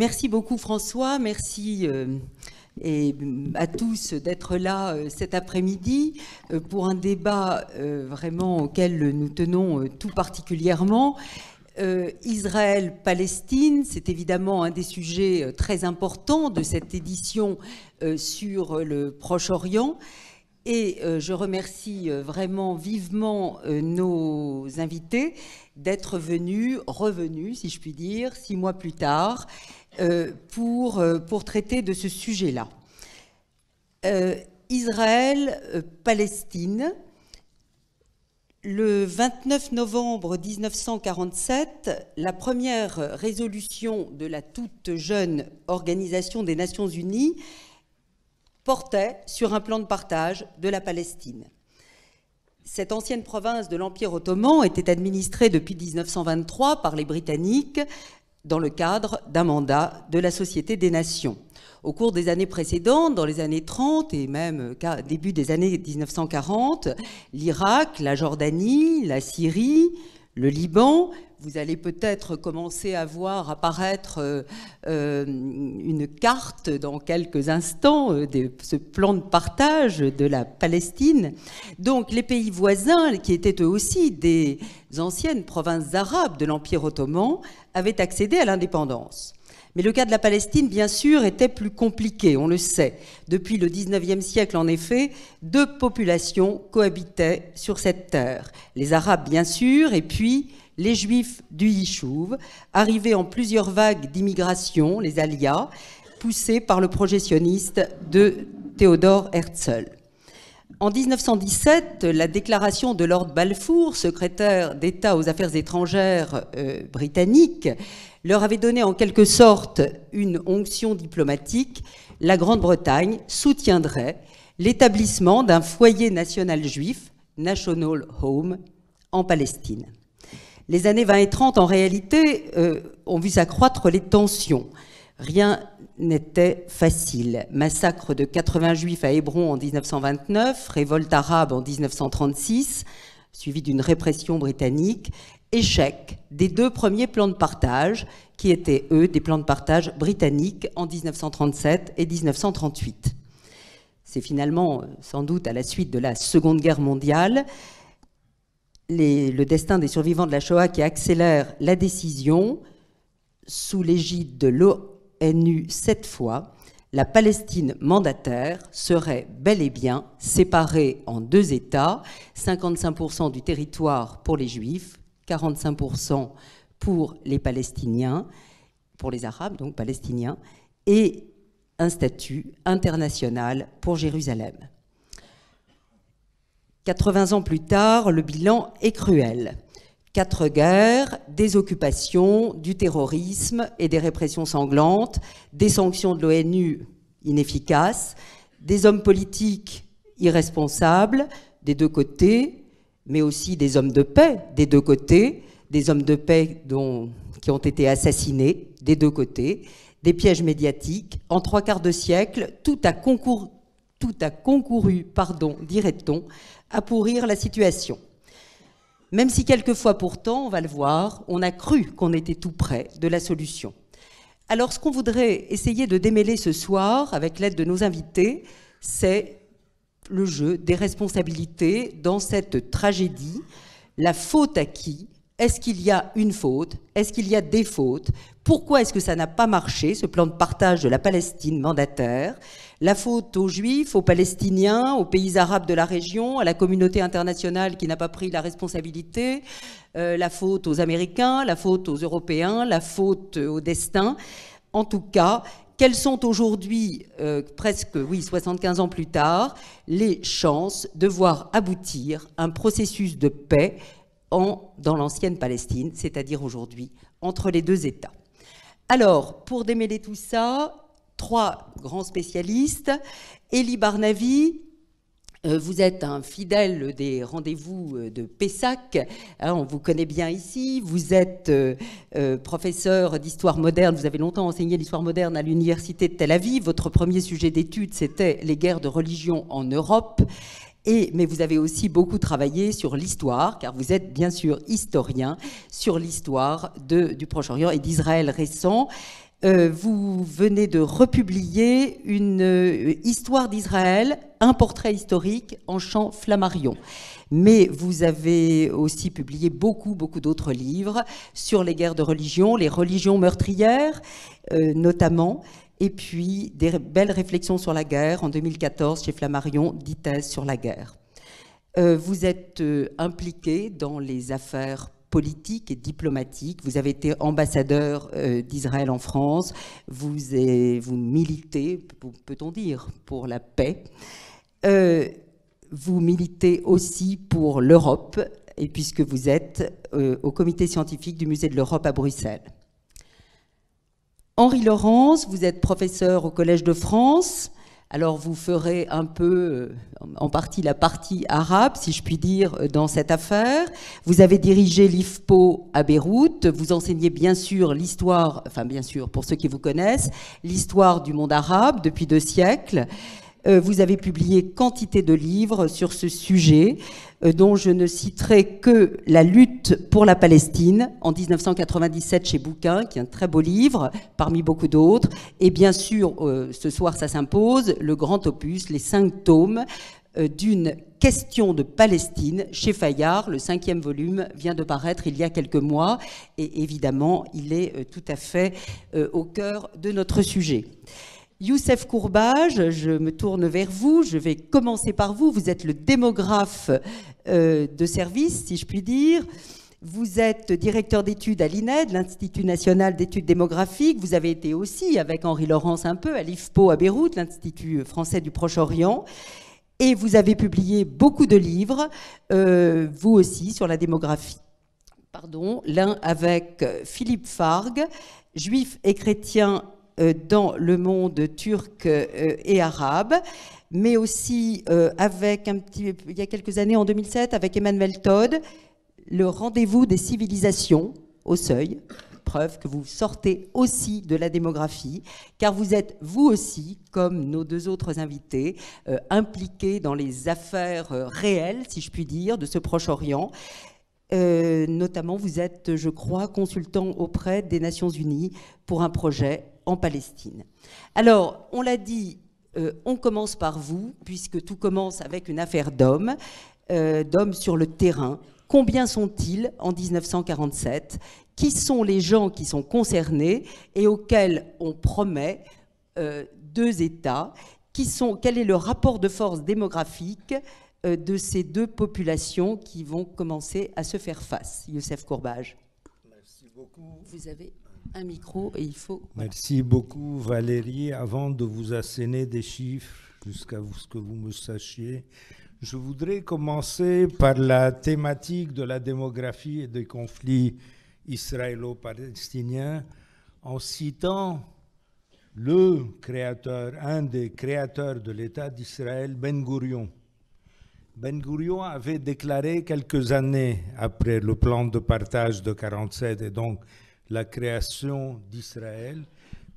Merci beaucoup François, merci et à tous d'être là cet après-midi pour un débat vraiment auquel nous tenons tout particulièrement. Israël-Palestine, c'est évidemment un des sujets très importants de cette édition sur le Proche-Orient. Et je remercie vraiment vivement nos invités d'être revenus, si je puis dire, 6 mois plus tard, pour traiter de ce sujet-là. Israël-Palestine, le 29 novembre 1947, la première résolution de la toute jeune Organisation des Nations Unies portait sur un plan de partage de la Palestine. Cette ancienne province de l'Empire ottoman était administrée depuis 1923 par les Britanniques dans le cadre d'un mandat de la Société des Nations. Au cours des années précédentes, dans les années 30 et même début des années 1940, l'Irak, la Jordanie, la Syrie, le Liban, vous allez peut-être commencer à voir apparaître une carte dans quelques instants de ce plan de partage de la Palestine. Donc les pays voisins, qui étaient eux aussi des anciennes provinces arabes de l'Empire ottoman, avaient accédé à l'indépendance. Mais le cas de la Palestine, bien sûr, était plus compliqué, on le sait. Depuis le 19e siècle, en effet, 2 populations cohabitaient sur cette terre. Les Arabes, bien sûr, et puis les Juifs du Yishuv, arrivés en plusieurs vagues d'immigration, les Aliyah, poussés par le projet sioniste de Theodor Herzl. En 1917, la déclaration de Lord Balfour, secrétaire d'État aux Affaires étrangères britannique, leur avait donné en quelque sorte une onction diplomatique. La Grande-Bretagne soutiendrait l'établissement d'un foyer national juif, National Home, en Palestine. Les années 20 et 30, en réalité, ont vu s'accroître les tensions. Rien n'était facile. Massacre de 80 juifs à Hébron en 1929, révolte arabe en 1936, suivi d'une répression britannique, échec des 2 premiers plans de partage, qui étaient, eux, des plans de partage britanniques en 1937 et 1938. C'est finalement, sans doute, à la suite de la Seconde Guerre mondiale, le destin des survivants de la Shoah qui accélère la décision. Sous l'égide de l'ONU cette fois, la Palestine mandataire serait bel et bien séparée en 2 États, 55% du territoire pour les Juifs, 45% pour les Palestiniens, pour les Arabes, donc palestiniens, et un statut international pour Jérusalem. 80 ans plus tard, le bilan est cruel. 4 guerres, des occupations, du terrorisme et des répressions sanglantes, des sanctions de l'ONU inefficaces, des hommes politiques irresponsables des 2 côtés, mais aussi des hommes de paix des 2 côtés, des hommes de paix qui ont été assassinés des 2 côtés, des pièges médiatiques. En 3/4 de siècle, tout a concouru, dirait-on, à pourrir la situation. Même si quelquefois pourtant, on va le voir, on a cru qu'on était tout près de la solution. Alors ce qu'on voudrait essayer de démêler ce soir, avec l'aide de nos invités, c'est le jeu des responsabilités dans cette tragédie. La faute à qui? Est-ce qu'il y a une faute? Est-ce qu'il y a des fautes? Pourquoi est-ce que ça n'a pas marché, ce plan de partage de la Palestine mandataire? La faute aux Juifs, aux Palestiniens, aux pays arabes de la région, à la communauté internationale qui n'a pas pris la responsabilité, la faute aux Américains, la faute aux Européens, la faute au destin. En tout cas, quelles sont aujourd'hui, presque 75 ans plus tard, les chances de voir aboutir un processus de paix dans l'ancienne Palestine, c'est-à-dire aujourd'hui, entre les 2 États? Alors, pour démêler tout ça, 3 grands spécialistes. Elie Barnavi, vous êtes un fidèle des rendez-vous de Pessac, on vous connaît bien ici, vous êtes professeur d'histoire moderne, vous avez longtemps enseigné l'histoire moderne à l'université de Tel Aviv, votre premier sujet d'étude c'était les guerres de religion en Europe, mais vous avez aussi beaucoup travaillé sur l'histoire, car vous êtes bien sûr historien, sur l'histoire du Proche-Orient et d'Israël récent. vous venez de republier une histoire d'Israël, un portrait historique en chant Flammarion. Mais vous avez aussi publié beaucoup d'autres livres sur les guerres de religion, les religions meurtrières notamment, et puis des belles réflexions sur la guerre. En 2014, chez Flammarion, 10 thèses sur la guerre. Vous êtes impliqué dans les affaires politique et diplomatique. Vous avez été ambassadeur d'Israël en France. Vous militez, peut-on dire, pour la paix. Vous militez aussi pour l'Europe, et puisque vous êtes au comité scientifique du Musée de l'Europe à Bruxelles. Henri Laurence, vous êtes professeur au Collège de France. Alors vous ferez un peu, en partie, la partie arabe, si je puis dire, dans cette affaire. Vous avez dirigé l'IFPO à Beyrouth. Vous enseignez bien sûr l'histoire, enfin bien sûr, pour ceux qui vous connaissent, l'histoire du monde arabe depuis 2 siècles. Vous avez publié quantité de livres sur ce sujet, dont je ne citerai que La lutte pour la Palestine, en 1997 chez Bouquin, qui est un très beau livre, parmi beaucoup d'autres. Et bien sûr, ce soir, ça s'impose, le grand opus, les 5 tomes d'une question de Palestine, chez Fayard. Le 5e volume vient de paraître il y a quelques mois. Et évidemment, il est tout à fait au cœur de notre sujet. Youssef Courbage, je me tourne vers vous, je vais commencer par vous. Vous êtes le démographe de service, si je puis dire. Vous êtes directeur d'études à l'INED, l'Institut national d'études démographiques. Vous avez été aussi, avec Henri Laurence un peu, à l'IFPO à Beyrouth, l'Institut français du Proche-Orient. Et vous avez publié beaucoup de livres, vous aussi, sur la démographie. Pardon, l'un avec Philippe Fargue, juif et chrétien dans le monde turc et arabe, mais aussi avec il y a quelques années, en 2007, avec Emmanuel Todd, le rendez-vous des civilisations au seuil, preuve que vous sortez aussi de la démographie, car vous êtes vous aussi, comme nos 2 autres invités, impliqués dans les affaires réelles, si je puis dire, de ce Proche-Orient. Notamment, vous êtes, je crois, consultant auprès des Nations Unies pour un projet en Palestine. Alors, on l'a dit, on commence par vous, puisque tout commence avec une affaire d'hommes sur le terrain. Combien sont-ils en 1947? Qui sont les gens qui sont concernés et auxquels on promet 2 États? Quel est le rapport de force démographique de ces 2 populations qui vont commencer à se faire face? Youssef Courbage. Merci beaucoup. Vous avez un micro et il faut... Merci beaucoup Valérie. Avant de vous asséner des chiffres, jusqu'à ce que vous me sachiez, je voudrais commencer par la thématique de la démographie et des conflits israélo-palestiniens en citant le créateur, un des créateurs de l'État d'Israël, Ben Gourion. Ben Gourion avait déclaré quelques années après le plan de partage de 1947 et donc la création d'Israël,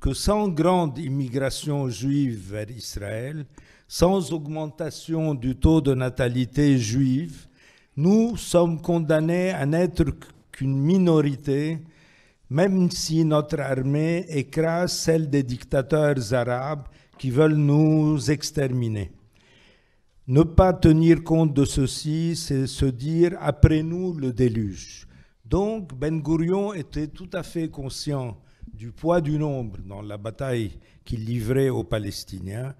que sans grande immigration juive vers Israël, sans augmentation du taux de natalité juive, nous sommes condamnés à n'être qu'une minorité, même si notre armée écrase celle des dictateurs arabes qui veulent nous exterminer. Ne pas tenir compte de ceci, c'est se dire « après nous le déluge ». Donc, Ben Gourion était tout à fait conscient du poids du nombre dans la bataille qu'il livrait aux Palestiniens.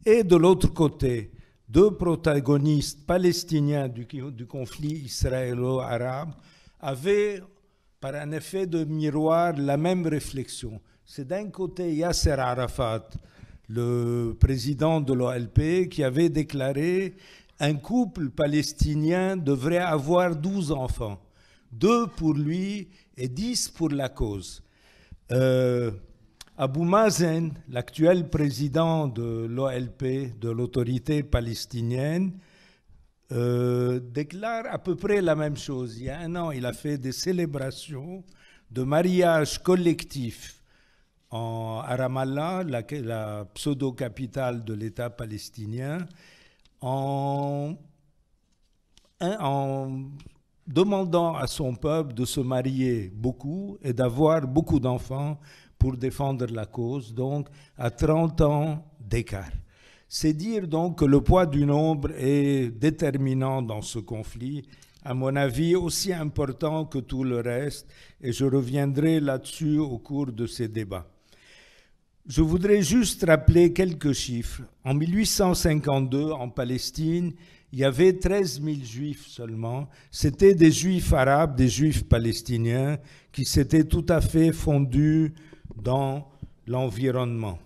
Et de l'autre côté, 2 protagonistes palestiniens du conflit israélo-arabe avaient, par un effet de miroir, la même réflexion. C'est d'un côté Yasser Arafat, le président de l'OLP, qui avait déclaré un couple palestinien devrait avoir 12 enfants. 2 pour lui et 10 pour la cause. Abou Mazen, l'actuel président de l'OLP, de l'autorité palestinienne, déclare à peu près la même chose. Il y a 1 an, il a fait des célébrations de mariage collectif à Ramallah, la pseudo-capitale de l'État palestinien, en demandant à son peuple de se marier beaucoup et d'avoir beaucoup d'enfants pour défendre la cause, donc à 30 ans d'écart. C'est dire donc que le poids du nombre est déterminant dans ce conflit, à mon avis aussi important que tout le reste, et je reviendrai là-dessus au cours de ces débats. Je voudrais juste rappeler quelques chiffres. En 1852, en Palestine, il y avait 13 000 juifs seulement. C'était des juifs arabes, des juifs palestiniens qui s'étaient tout à fait fondus dans l'environnement.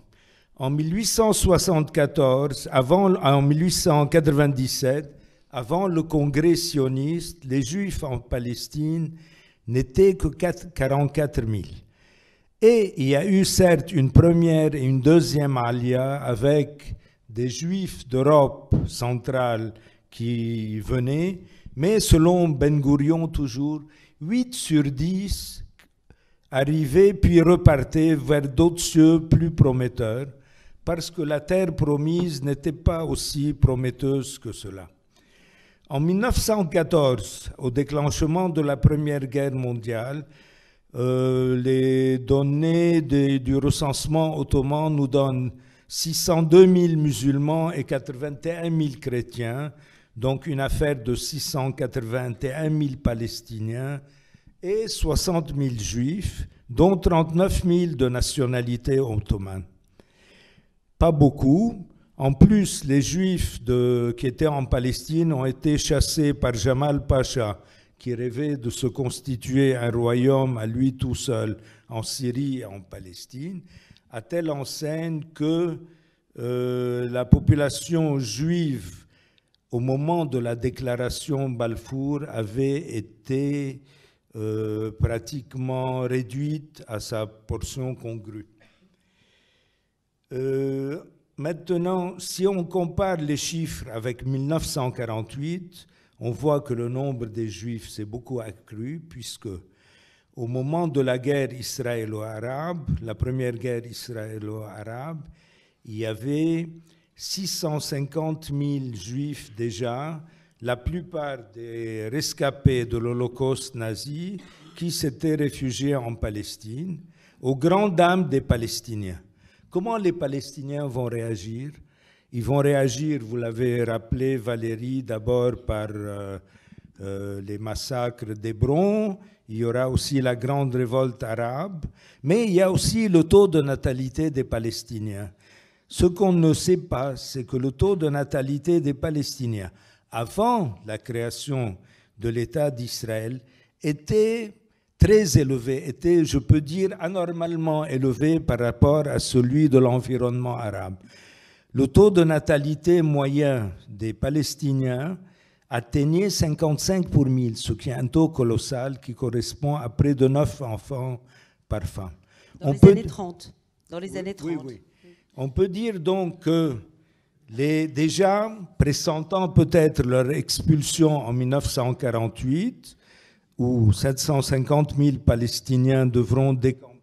En 1874, en 1897, avant le congrès sioniste, les juifs en Palestine n'étaient que 44 000. Et il y a eu certes une première et une deuxième alia avec des juifs d'Europe centrale qui venaient, mais selon Ben Gurion toujours, 8 sur 10 arrivaient puis repartaient vers d'autres cieux plus prometteurs, parce que la terre promise n'était pas aussi prometteuse que cela. En 1914, au déclenchement de la Première Guerre mondiale, les données du recensement ottoman nous donnent 602 000 musulmans et 81 000 chrétiens, donc une affaire de 681 000 Palestiniens et 60 000 juifs, dont 39 000 de nationalité ottomane. Pas beaucoup. En plus, les juifs qui étaient en Palestine ont été chassés par Jamal Pacha, qui rêvait de se constituer un royaume à lui tout seul en Syrie et en Palestine, à telle enseigne que la population juive, au moment de la déclaration Balfour, avait été pratiquement réduite à sa portion congrue. Maintenant, si on compare les chiffres avec 1948, on voit que le nombre des Juifs s'est beaucoup accru, puisque au moment de la guerre israélo-arabe, la première guerre israélo-arabe, il y avait 650 000 Juifs déjà, la plupart des rescapés de l'Holocauste nazi qui s'étaient réfugiés en Palestine, aux grandes dames des Palestiniens. Comment les Palestiniens vont réagir ? Ils vont réagir, vous l'avez rappelé Valérie, d'abord par les massacres d'Hébron, il y aura aussi la grande révolte arabe, mais il y a aussi le taux de natalité des Palestiniens. Ce qu'on ne sait pas, c'est que le taux de natalité des Palestiniens, avant la création de l'État d'Israël, était très élevé, était, je peux dire, anormalement élevé par rapport à celui de l'environnement arabe. Le taux de natalité moyen des Palestiniens atteignait 55 pour 1000, ce qui est un taux colossal qui correspond à près de 9 enfants par femme. Dans les années 30. Dans les années 30. Oui. On peut dire donc que déjà pressentant peut-être leur expulsion en 1948, où 750 000 Palestiniens devront décamper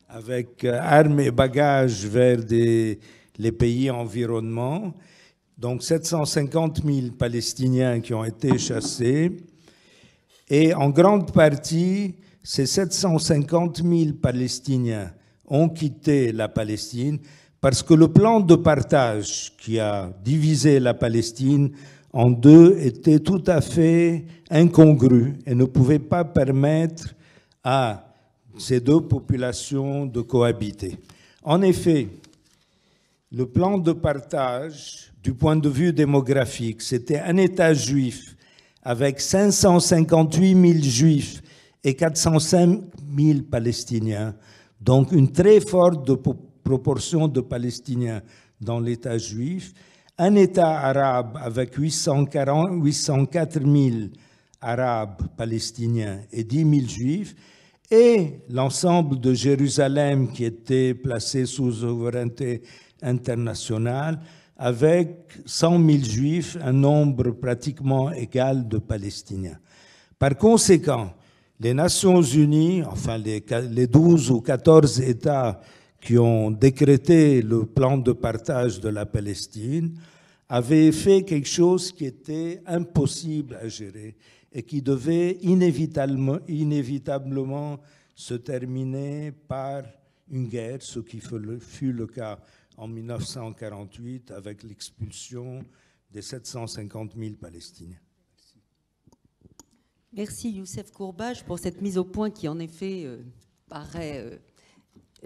avec armes et bagages vers les pays environnants. Donc 750 000 Palestiniens qui ont été chassés. Et en grande partie, ces 750 000 Palestiniens ont quitté la Palestine parce que le plan de partage qui a divisé la Palestine en deux était tout à fait incongru et ne pouvait pas permettre à ces deux populations de cohabiter. En effet, le plan de partage, du point de vue démographique, c'était un État juif avec 558 000 juifs et 405 000 Palestiniens, donc une très forte proportion de Palestiniens dans l'État juif, un État arabe avec 804 000 Arabes palestiniens et 10 000 Juifs, et l'ensemble de Jérusalem qui était placé sous souveraineté internationale avec 100 000 Juifs, un nombre pratiquement égal de Palestiniens. Par conséquent, les Nations Unies, enfin les 12 ou 14 États qui ont décrété le plan de partage de la Palestine, avait fait quelque chose qui était impossible à gérer et qui devait inévitablement se terminer par une guerre, ce qui fut le cas en 1948 avec l'expulsion des 750 000 Palestiniens. Merci Youssef Courbage pour cette mise au point qui en effet paraît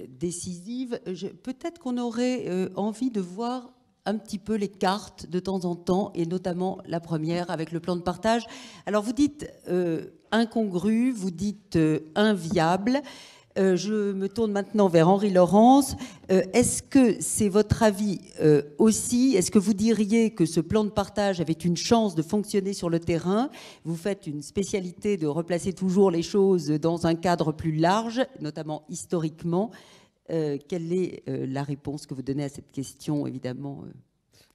décisive. Peut-être qu'on aurait envie de voir un petit peu les cartes de temps en temps, et notamment la première avec le plan de partage. Alors vous dites incongru, vous dites inviable. Je me tourne maintenant vers Henri Laurence. Est-ce que c'est votre avis aussi? Est-ce que vous diriez que ce plan de partage avait une chance de fonctionner sur le terrain? Vous faites une spécialité de replacer toujours les choses dans un cadre plus large, notamment historiquement. Quelle est la réponse que vous donnez à cette question, évidemment?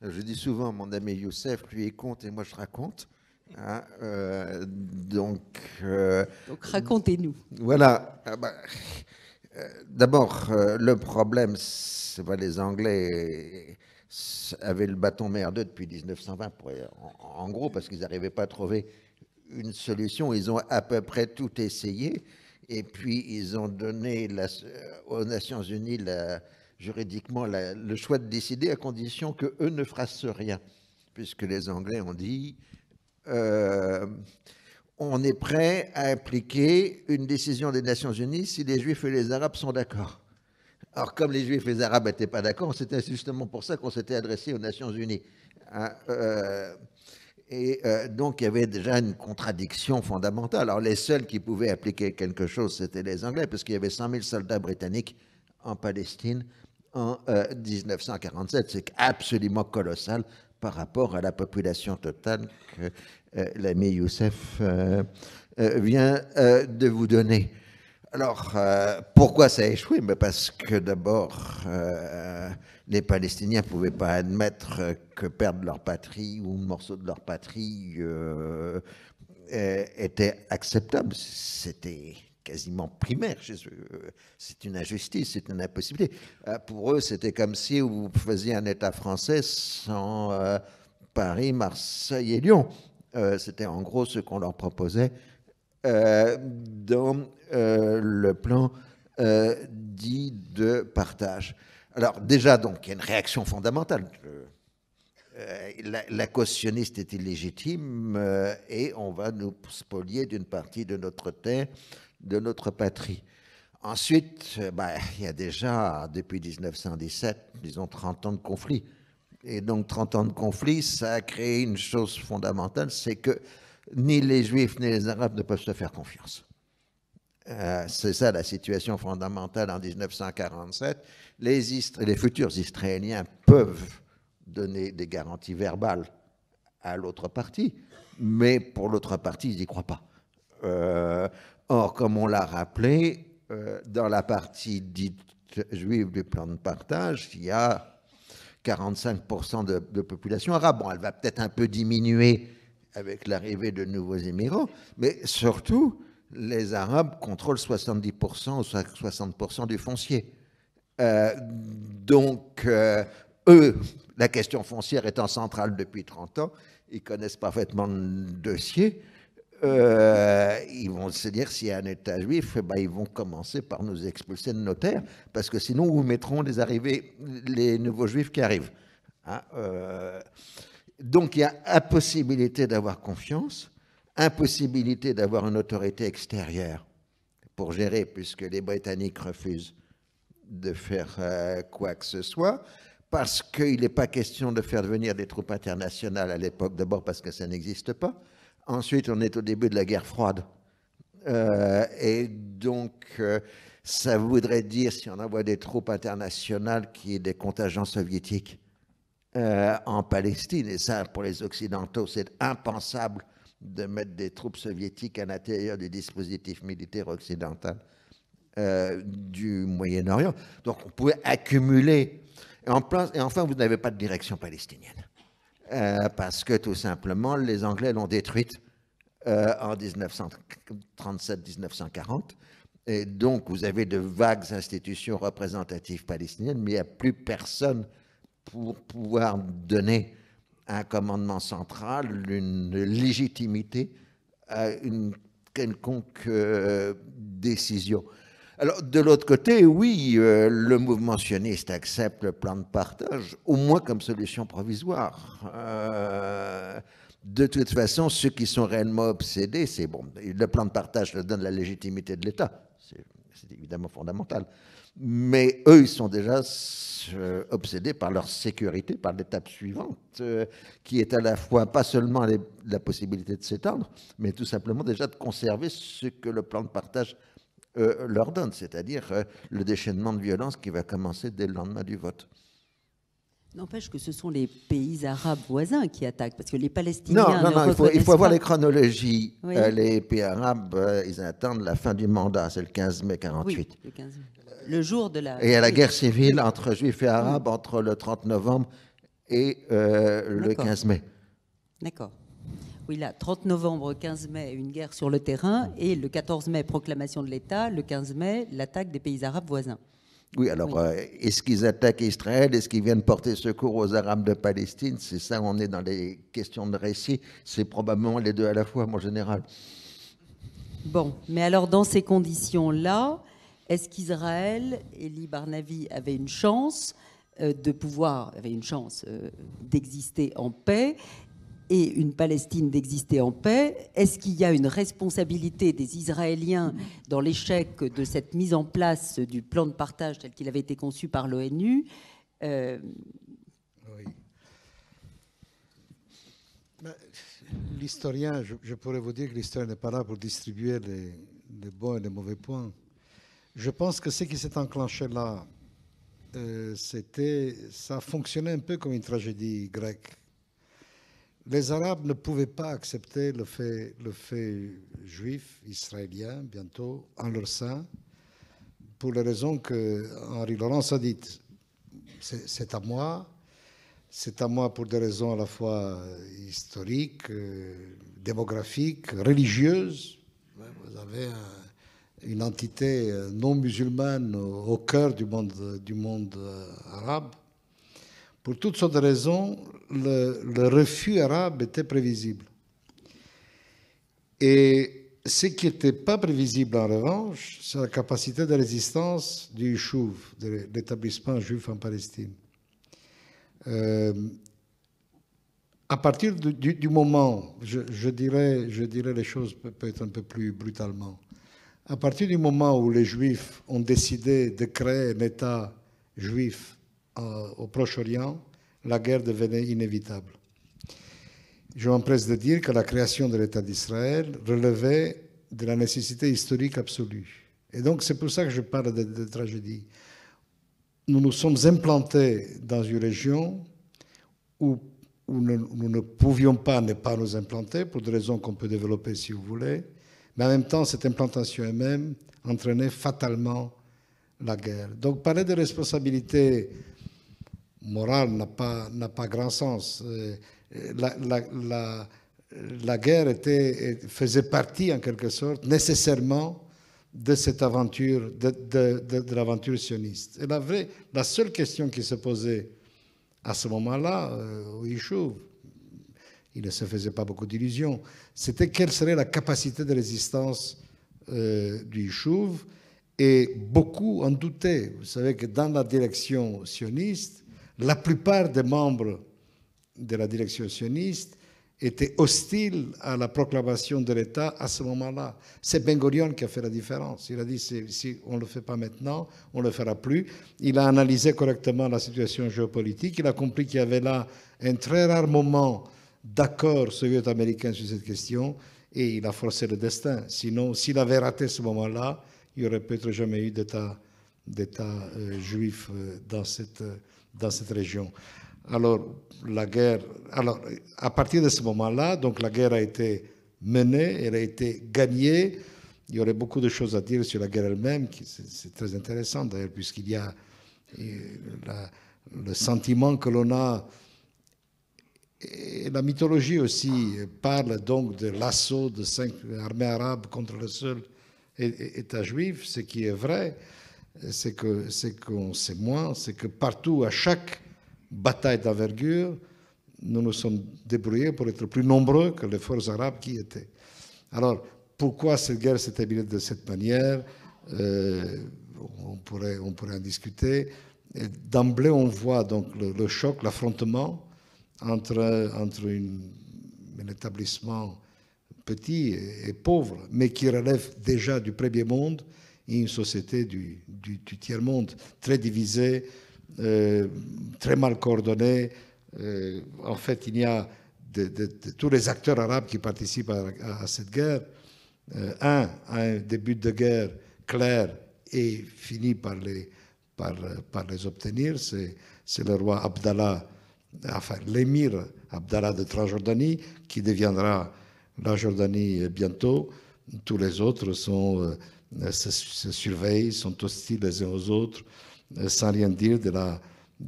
Je dis souvent, mon ami Youssef, lui, il compte et moi, je raconte. Hein, donc racontez-nous. Voilà. D'abord, le problème, c'est que les Anglais avaient le bâton merdeux depuis 1920, en gros, parce qu'ils n'arrivaient pas à trouver une solution. Ils ont à peu près tout essayé. Et puis, ils ont donné aux Nations Unies, juridiquement, le choix de décider à condition qu'eux ne fassent rien. Puisque les Anglais ont dit, on est prêt à appliquer une décision des Nations Unies si les Juifs et les Arabes sont d'accord. Alors, comme les Juifs et les Arabes n'étaient pas d'accord, c'était justement pour ça qu'on s'était adressé aux Nations Unies. Hein, donc, il y avait déjà une contradiction fondamentale. Alors, les seuls qui pouvaient appliquer quelque chose, c'était les Anglais, parce qu'il y avait 100 000 soldats britanniques en Palestine en 1947. C'est absolument colossal par rapport à la population totale que l'ami Youssef vient de vous donner. Alors, pourquoi ça a échoué? Parce que d'abord, les Palestiniens ne pouvaient pas admettre que perdre leur patrie ou un morceau de leur patrie était acceptable. C'était quasiment primaire chez eux. C'est une injustice, c'est une impossibilité. Pour eux, c'était comme si vous faisiez un État français sans Paris, Marseille et Lyon. C'était en gros ce qu'on leur proposait dans le plan dit de partage. Alors déjà, donc, il y a une réaction fondamentale. La cautionniste est illégitime et on va nous spolier d'une partie de notre terre, de notre patrie. Ensuite, il y a déjà, depuis 1917, disons 30 ans de conflit. Et donc 30 ans de conflit, ça a créé une chose fondamentale, c'est que ni les Juifs ni les Arabes ne peuvent se faire confiance. C'est ça la situation fondamentale en 1947. Les futurs Israéliens peuvent donner des garanties verbales à l'autre partie, mais pour l'autre partie, ils n'y croient pas. Or, comme on l'a rappelé, dans la partie dite juive du plan de partage, il y a 45% de population arabe. Bon, elle va peut-être un peu diminuer avec l'arrivée de nouveaux immigrants, mais surtout, les Arabes contrôlent 70% ou 60% du foncier. Donc, eux, la question foncière étant centrale depuis 30 ans, ils connaissent parfaitement le dossier. Ils vont se dire, s'il y a un État juif, ils vont commencer par nous expulser de nos terres, parce que sinon, nous mettrons les nouveaux juifs qui arrivent. Hein, donc, il y a impossibilité d'avoir confiance, impossibilité d'avoir une autorité extérieure pour gérer, puisque les Britanniques refusent de faire quoi que ce soit, parce qu'il n'est pas question de faire venir des troupes internationales à l'époque, d'abord parce que ça n'existe pas. Ensuite, on est au début de la guerre froide. Et donc, ça voudrait dire, si on envoie des troupes internationales, qu'il y ait des contingents soviétiques en Palestine. Et ça, pour les Occidentaux, c'est impensable de mettre des troupes soviétiques à l'intérieur du dispositif militaire occidental du Moyen-Orient. Donc, on pouvait accumuler. Et enfin, vous n'avez pas de direction palestinienne. Parce que, tout simplement, les Anglais l'ont détruite en 1937-1940. Et donc, vous avez de vagues institutions représentatives palestiniennes, mais il n'y a plus personne pour pouvoir donner un commandement central, une légitimité à une quelconque décision. Alors, de l'autre côté, oui, le mouvement sioniste accepte le plan de partage, au moins comme solution provisoire. De toute façon, ceux qui sont réellement obsédés, c'est bon, le plan de partage leur donne la légitimité de l'État, c'est évidemment fondamental. Mais eux, ils sont déjà obsédés par leur sécurité, par l'étape suivante, qui est à la fois pas seulement la possibilité de s'étendre, mais tout simplement déjà de conserver ce que le plan de partage leur donne, c'est-à-dire le déchaînement de violence qui va commencer dès le lendemain du vote. N'empêche que ce sont les pays arabes voisins qui attaquent, parce que les Palestiniens il faut voir les chronologies. Oui. Les pays arabes, ils attendent la fin du mandat, c'est le 15 mai 48. Oui, le 15 mai. Le jour de la... Et il y a la guerre civile entre juifs et arabes entre le 30 novembre et le 15 mai. D'accord. Oui, là, 30 novembre, 15 mai, une guerre sur le terrain, et le 14 mai, proclamation de l'État, le 15 mai, l'attaque des pays arabes voisins. Oui, alors, est-ce qu'ils attaquent Israël? Est-ce qu'ils viennent porter secours aux Arabes de Palestine? C'est ça, on est dans les questions de récit. C'est probablement les deux à la fois, en général. Bon, mais alors, dans ces conditions-là, est-ce qu'Israël, Elie Barnavi, avait une chance d'exister en paix, et une Palestine d'exister en paix? Est-ce qu'il y a une responsabilité des Israéliens dans l'échec de cette mise en place du plan de partage tel qu'il avait été conçu par l'ONU? Oui. L'historien, je pourrais vous dire que l'historien n'est pas là pour distribuer les bons et les mauvais points. Je pense que ce qui s'est enclenché là, ça fonctionnait un peu comme une tragédie grecque. Les Arabes ne pouvaient pas accepter le fait juif, israélien, bientôt, en leur sein, pour les raisons que Henri Laurence a dites. C'est à moi pour des raisons à la fois historiques, démographiques, religieuses. Vous avez une entité non musulmane au cœur du monde arabe. Pour toutes sortes de raisons, le refus arabe était prévisible. Et ce qui n'était pas prévisible, en revanche, c'est la capacité de résistance du Yishuv, de l'établissement juif en Palestine. À partir du moment, je dirais les choses peut-être un peu plus brutalement, à partir du moment où les Juifs ont décidé de créer un État juif au Proche-Orient, la guerre devenait inévitable. Je m'empresse de dire que la création de l'État d'Israël relevait de la nécessité historique absolue. Et donc c'est pour ça que je parle de tragédie. Nous nous sommes implantés dans une région où nous ne pouvions pas ne pas nous implanter, pour des raisons qu'on peut développer si vous voulez, mais en même temps, cette implantation elle-même entraînait fatalement la guerre. Donc parler de responsabilité morale n'a pas grand sens. La guerre faisait partie, en quelque sorte, nécessairement de cette aventure, de l'aventure sioniste. Et la seule question qui se posait à ce moment-là, au Yishuv, il ne se faisait pas beaucoup d'illusions, c'était quelle serait la capacité de résistance du Yishuv, et beaucoup en doutaient. Vous savez que dans la direction sioniste, la plupart des membres de la direction sioniste étaient hostiles à la proclamation de l'État à ce moment-là. C'est Ben Gurion qui a fait la différence. Il a dit, si on ne le fait pas maintenant, on ne le fera plus. Il a analysé correctement la situation géopolitique. Il a compris qu'il y avait là un très rare moment d'accord soviéto-américain sur cette question, et il a forcé le destin. Sinon, s'il avait raté ce moment-là, il n'y aurait peut-être jamais eu d'État juif dans cette région. Alors, à partir de ce moment-là, donc la guerre a été menée, elle a été gagnée. Il y aurait beaucoup de choses à dire sur la guerre elle-même, c'est très intéressant d'ailleurs, puisqu'il y a le sentiment que l'on a. Et la mythologie aussi parle donc de l'assaut de 5 armées arabes contre le seul État juif. Ce qui est vrai, c'est qu'on sait moins, c'est que partout, à chaque bataille d'envergure, nous nous sommes débrouillés pour être plus nombreux que les forces arabes qui étaient. Alors, pourquoi cette guerre s'est terminée de cette manière? On pourrait en discuter. D'emblée, on voit donc le choc, l'affrontement entre un établissement petit et pauvre, mais qui relève déjà du premier monde, et une société du tiers-monde, très divisée, très mal coordonnée. En fait, il y a de tous les acteurs arabes qui participent à cette guerre. Un début de guerre clair et finit par les obtenir, c'est le roi Abdallah, enfin l'émir Abdallah de Transjordanie, qui deviendra la Jordanie bientôt. Tous les autres se surveillent, sont hostiles les uns aux autres, sans rien dire de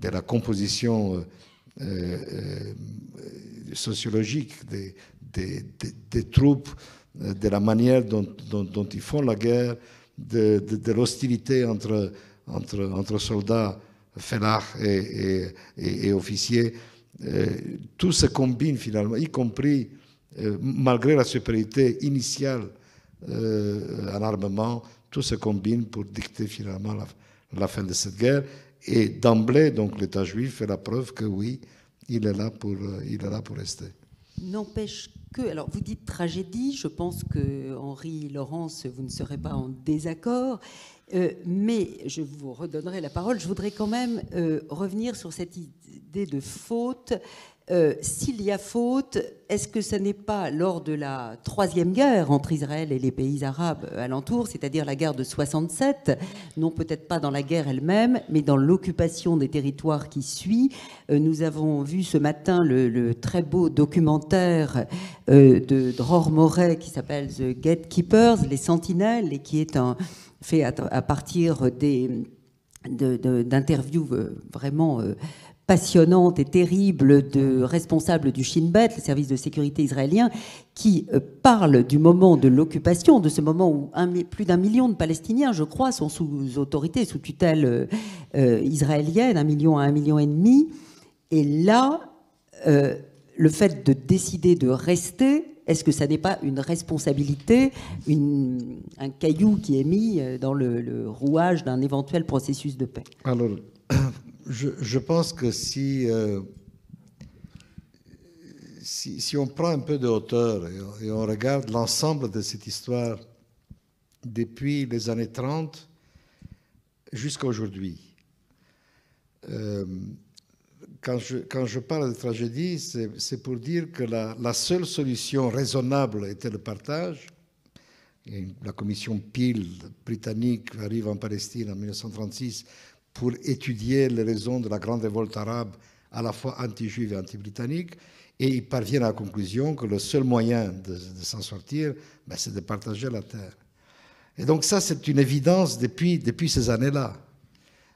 la composition sociologique des troupes, de la manière dont ils font la guerre, de l'hostilité entre soldats, fellahs et officiers. Tout se combine finalement, y compris, malgré la supériorité initiale en armement, tout se combine pour dicter finalement la fin de cette guerre. Et d'emblée, donc, l'État juif fait la preuve que oui, il est là pour rester. N'empêche que, alors vous dites tragédie, je pense que Henri Laurence, vous ne serez pas en désaccord, mais je vous redonnerai la parole. Je voudrais quand même revenir sur cette idée de faute. S'il y a faute, est-ce que ce n'est pas lors de la troisième guerre entre Israël et les pays arabes alentours, c'est-à-dire la guerre de 67, non peut-être pas dans la guerre elle-même, mais dans l'occupation des territoires qui suit? Nous avons vu ce matin le très beau documentaire de Dror Moret qui s'appelle The Gatekeepers, les Sentinelles, et qui est fait à partir d'interviews vraiment passionnante et terrible de responsables du Shin Bet, le service de sécurité israélien, qui parlent du moment de l'occupation, de ce moment où plus d'1 million de Palestiniens, je crois, sont sous autorité, sous tutelle israélienne, 1 million à 1,5 million. Et là, le fait de décider de rester, est-ce que ça n'est pas une responsabilité, un caillou qui est mis dans le rouage d'un éventuel processus de paix? Alors, je pense que si on prend un peu de hauteur et on regarde l'ensemble de cette histoire depuis les années 30 jusqu'à aujourd'hui, quand je parle de tragédie, c'est pour dire que la seule solution raisonnable était le partage. Et la commission Peel britannique arrive en Palestine en 1936 pour étudier les raisons de la grande révolte arabe, à la fois anti-juive et anti-britannique, et ils parviennent à la conclusion que le seul moyen de s'en sortir, c'est de partager la terre. Et donc ça, c'est une évidence depuis ces années-là,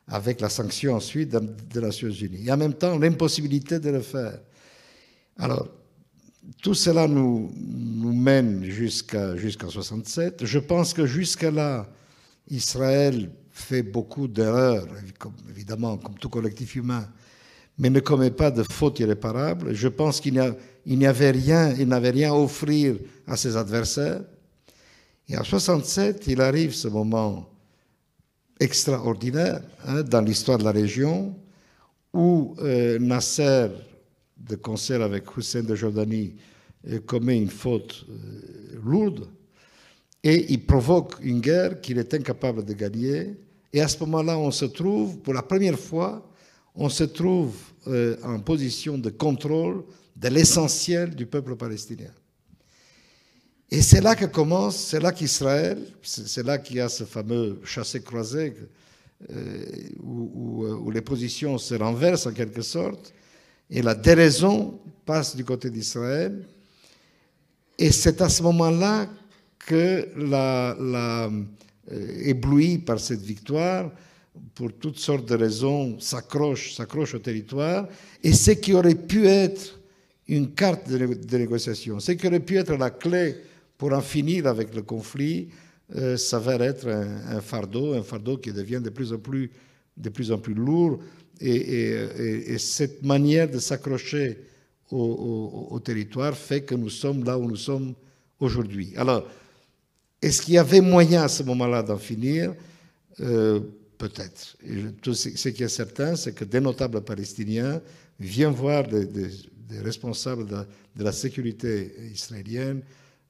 avec la sanction ensuite des Nations Unies. Et en même temps, l'impossibilité de le faire. Alors, tout cela nous mène jusqu'à 67. Je pense que jusqu'à là, Israël fait beaucoup d'erreurs, évidemment, comme tout collectif humain, mais ne commet pas de fautes irréparables. Je pense qu'il n'avait rien à offrir à ses adversaires. Et en 67, il arrive ce moment extraordinaire dans l'histoire de la région où Nasser, de concert avec Hussein de Jordanie, commet une faute lourde. Et il provoque une guerre qu'il est incapable de gagner. Et à ce moment-là, on se trouve, pour la première fois, en position de contrôle de l'essentiel du peuple palestinien. Et c'est là que commence, c'est là qu'Israël, c'est là qu'il y a ce fameux chassé-croisé où les positions se renversent en quelque sorte, et la déraison passe du côté d'Israël. Et c'est à ce moment-là que ébloui par cette victoire, pour toutes sortes de raisons, s'accroche au territoire. Et ce qui aurait pu être une carte de négociation, ce qui aurait pu être la clé pour en finir avec le conflit, s'avère être un fardeau qui devient de plus en plus lourd. Et cette manière de s'accrocher au territoire fait que nous sommes là où nous sommes aujourd'hui. Alors, est-ce qu'il y avait moyen à ce moment-là d'en finir? Peut-être. Tout ce qui est certain, c'est que des notables palestiniens viennent voir des responsables de la sécurité israélienne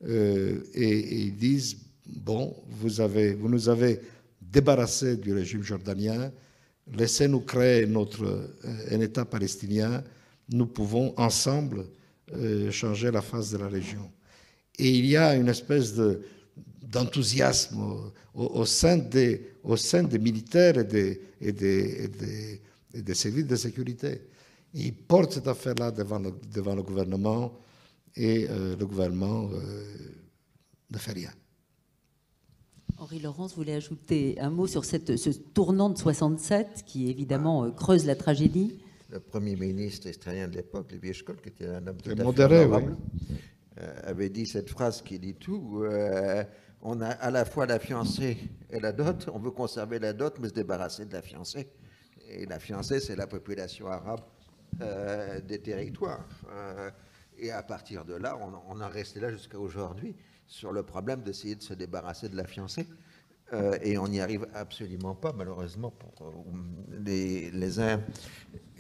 et ils disent, bon, vous nous avez débarrassés du régime jordanien, laissez-nous créer un État palestinien, nous pouvons ensemble changer la face de la région. Et il y a une espèce d'enthousiasme au sein des militaires et des services de sécurité. Et ils portent cette affaire-là devant le gouvernement et le gouvernement ne fait rien. Henri Laurence voulait ajouter un mot sur ce tournant de 67 qui évidemment creuse la tragédie. Le premier ministre israélien de l'époque, Levi Eshkol, qui était un homme tout à fait modéré, honorable, avait dit cette phrase qui dit tout. On a à la fois la fiancée et la dot. On veut conserver la dot, mais se débarrasser de la fiancée. Et la fiancée, c'est la population arabe des territoires. Et à partir de là, on en resté là jusqu'à aujourd'hui sur le problème d'essayer de se débarrasser de la fiancée. Et on n'y arrive absolument pas, malheureusement, pour les uns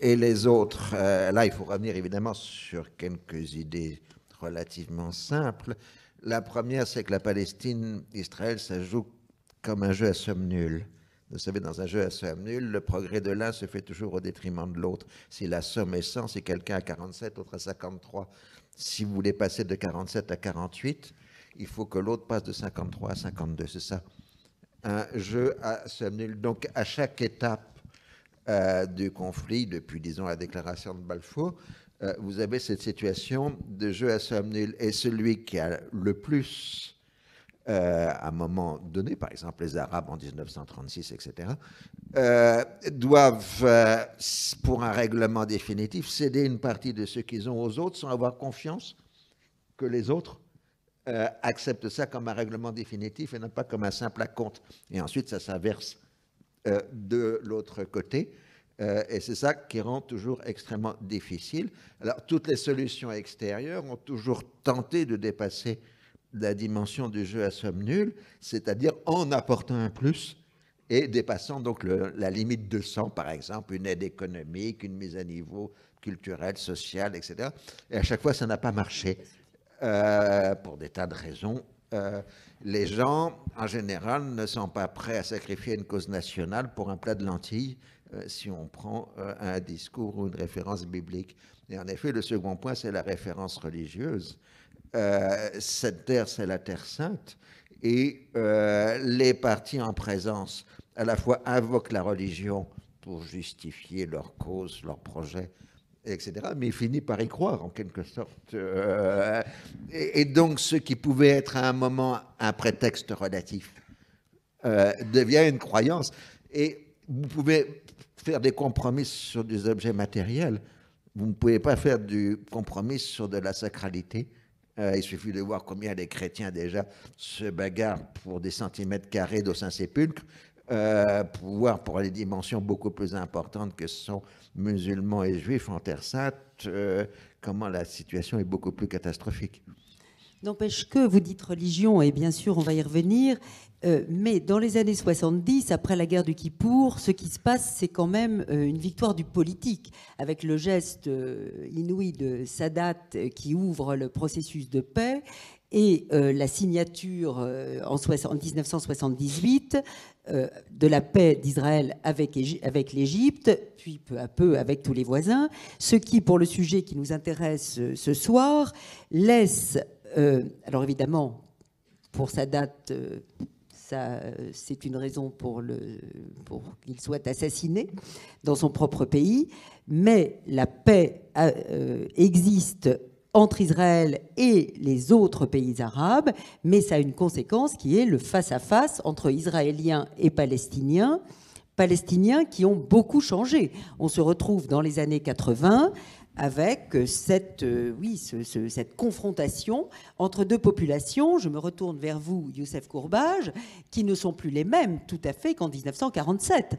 et les autres. Là, il faut revenir évidemment sur quelques idées relativement simples. La première, c'est que la Palestine, Israël, ça joue comme un jeu à somme nulle. Vous savez, dans un jeu à somme nulle, le progrès de l'un se fait toujours au détriment de l'autre. Si la somme est 100, si quelqu'un a 47, l'autre a 53. Si vous voulez passer de 47 à 48, il faut que l'autre passe de 53 à 52. C'est ça, un jeu à somme nulle. Donc, à chaque étape du conflit, depuis, disons, la déclaration de Balfour, vous avez cette situation de jeu à somme nulle. Et celui qui a le plus, à un moment donné, par exemple les Arabes en 1936, etc., doivent, pour un règlement définitif, céder une partie de ce qu'ils ont aux autres sans avoir confiance que les autres acceptent ça comme un règlement définitif et non pas comme un simple acompte. Et ensuite, ça s'inverse de l'autre côté. Et c'est ça qui rend toujours extrêmement difficile. Alors, toutes les solutions extérieures ont toujours tenté de dépasser la dimension du jeu à somme nulle, c'est-à-dire en apportant un plus et dépassant donc la limite de 100, par exemple, une aide économique, une mise à niveau culturelle, sociale, etc. Et à chaque fois, ça n'a pas marché pour des tas de raisons. Les gens, en général, ne sont pas prêts à sacrifier une cause nationale pour un plat de lentilles si on prend un discours ou une référence biblique. Et en effet, le second point, c'est la référence religieuse. Cette terre, c'est la Terre sainte, et les partis en présence, à la fois invoquent la religion pour justifier leur cause, leur projet, etc., mais ils finissent par y croire, en quelque sorte. Et donc, ce qui pouvait être à un moment un prétexte relatif devient une croyance. Et vous pouvez faire des compromis sur des objets matériels. Vous ne pouvez pas faire du compromis sur de la sacralité. Il suffit de voir combien les chrétiens déjà se bagarrent pour des centimètres carrés d'au Saint-Sépulcre, pour voir pour les dimensions beaucoup plus importantes que sont musulmans et juifs en Terre Sainte, comment la situation est beaucoup plus catastrophique. N'empêche que vous dites religion, et bien sûr on va y revenir, mais dans les années 70, après la guerre du Kippour, ce qui se passe, c'est quand même une victoire du politique, avec le geste inouï de Sadat qui ouvre le processus de paix, et la signature en 1978 de la paix d'Israël avec l'Égypte, puis peu à peu avec tous les voisins, ce qui, pour le sujet qui nous intéresse ce soir, laisse... alors évidemment, pour Sadat, c'est une raison pour qu'il soit assassiné dans son propre pays, mais la paix existe entre Israël et les autres pays arabes, mais ça a une conséquence qui est le face-à-face entre Israéliens et Palestiniens qui ont beaucoup changé. On se retrouve dans les années 80 avec cette confrontation entre deux populations. Je me retourne vers vous, Youssef Courbage, qui ne sont plus les mêmes tout à fait qu'en 1947.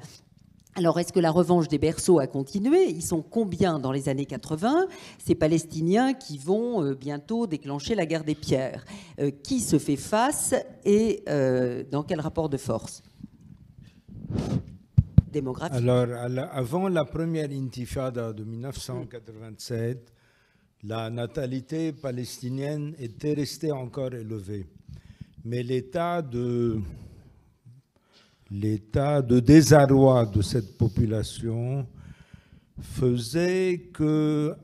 Alors, est-ce que la revanche des berceaux a continué? Ils sont combien dans les années 80, ces Palestiniens qui vont bientôt déclencher la guerre des pierres? Qui se fait face et dans quel rapport de force démographique? Alors, avant la première intifada de 1987, la natalité palestinienne était restée encore élevée. Mais l'état de désarroi de cette population faisait que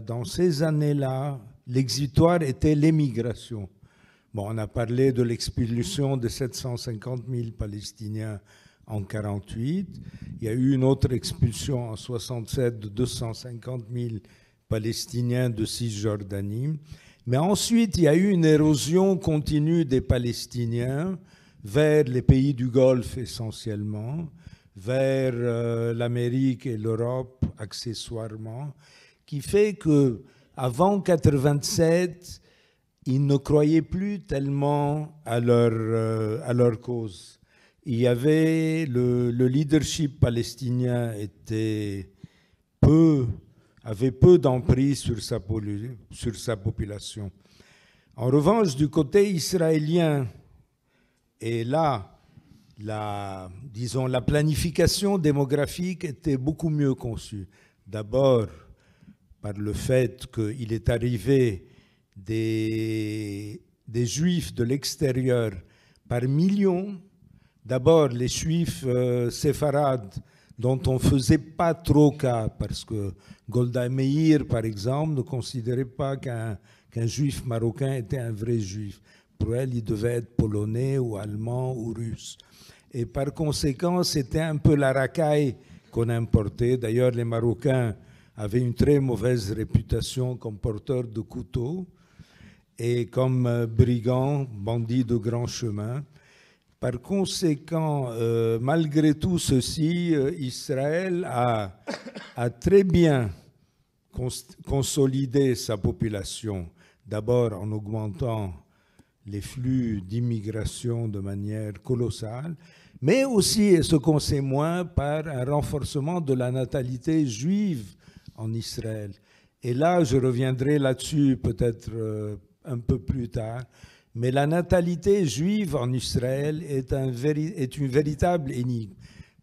dans ces années-là, l'exutoire était l'émigration. Bon, on a parlé de l'expulsion de 750 000 Palestiniens en 1948. Il y a eu une autre expulsion en 1967 de 250 000 Palestiniens de Cisjordanie. Mais ensuite, il y a eu une érosion continue des Palestiniens vers les pays du Golfe essentiellement, vers l'Amérique et l'Europe accessoirement, qui fait qu'avant 1987, ils ne croyaient plus tellement à leur cause. Il y avait le leadership palestinien avait peu d'emprise sur sa population. En revanche, du côté israélien, et là, la planification démographique était beaucoup mieux conçue. D'abord, par le fait qu'il est arrivé des Juifs de l'extérieur par millions. D'abord, les Juifs séfarades, dont on ne faisait pas trop cas, parce que Golda Meir, par exemple, ne considérait pas qu'un Juif marocain était un vrai Juif. Pour elle, il devait être polonais ou allemand ou russe. Et par conséquent, c'était un peu la racaille qu'on importait. D'ailleurs, les Marocains avaient une très mauvaise réputation comme porteurs de couteaux et comme brigands, bandits de grand chemin. Par conséquent, malgré tout ceci, Israël a très bien consolidé sa population, d'abord en augmentant les flux d'immigration de manière colossale, mais aussi, et ce qu'on sait moins, par un renforcement de la natalité juive en Israël. Et là, je reviendrai là-dessus peut-être un peu plus tard, mais la natalité juive en Israël est une véritable énigme,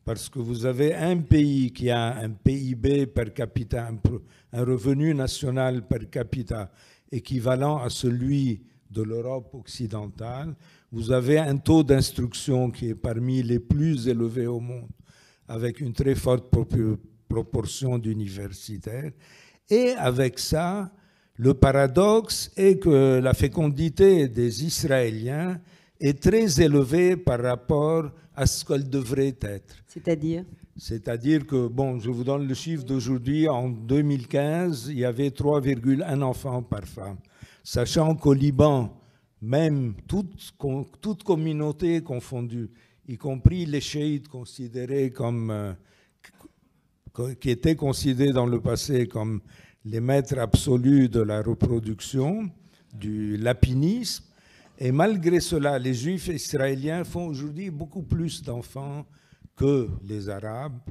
parce que vous avez un pays qui a un PIB per capita, un revenu national per capita équivalent à celui de l'Europe occidentale. Vous avez un taux d'instruction qui est parmi les plus élevés au monde, avec une très forte proportion d'universitaires. Et avec ça, le paradoxe est que la fécondité des Israéliens est très élevée par rapport à ce qu'elle devrait être. C'est-à-dire ? C'est-à-dire que, bon, je vous donne le chiffre d'aujourd'hui, en 2015, il y avait 3,1 enfants par femme. Sachant qu'au Liban, même toute communauté confondue, y compris les chiites considérés qui étaient considérés dans le passé comme les maîtres absolus de la reproduction, du lapinisme, et malgré cela, les Juifs israéliens font aujourd'hui beaucoup plus d'enfants que les Arabes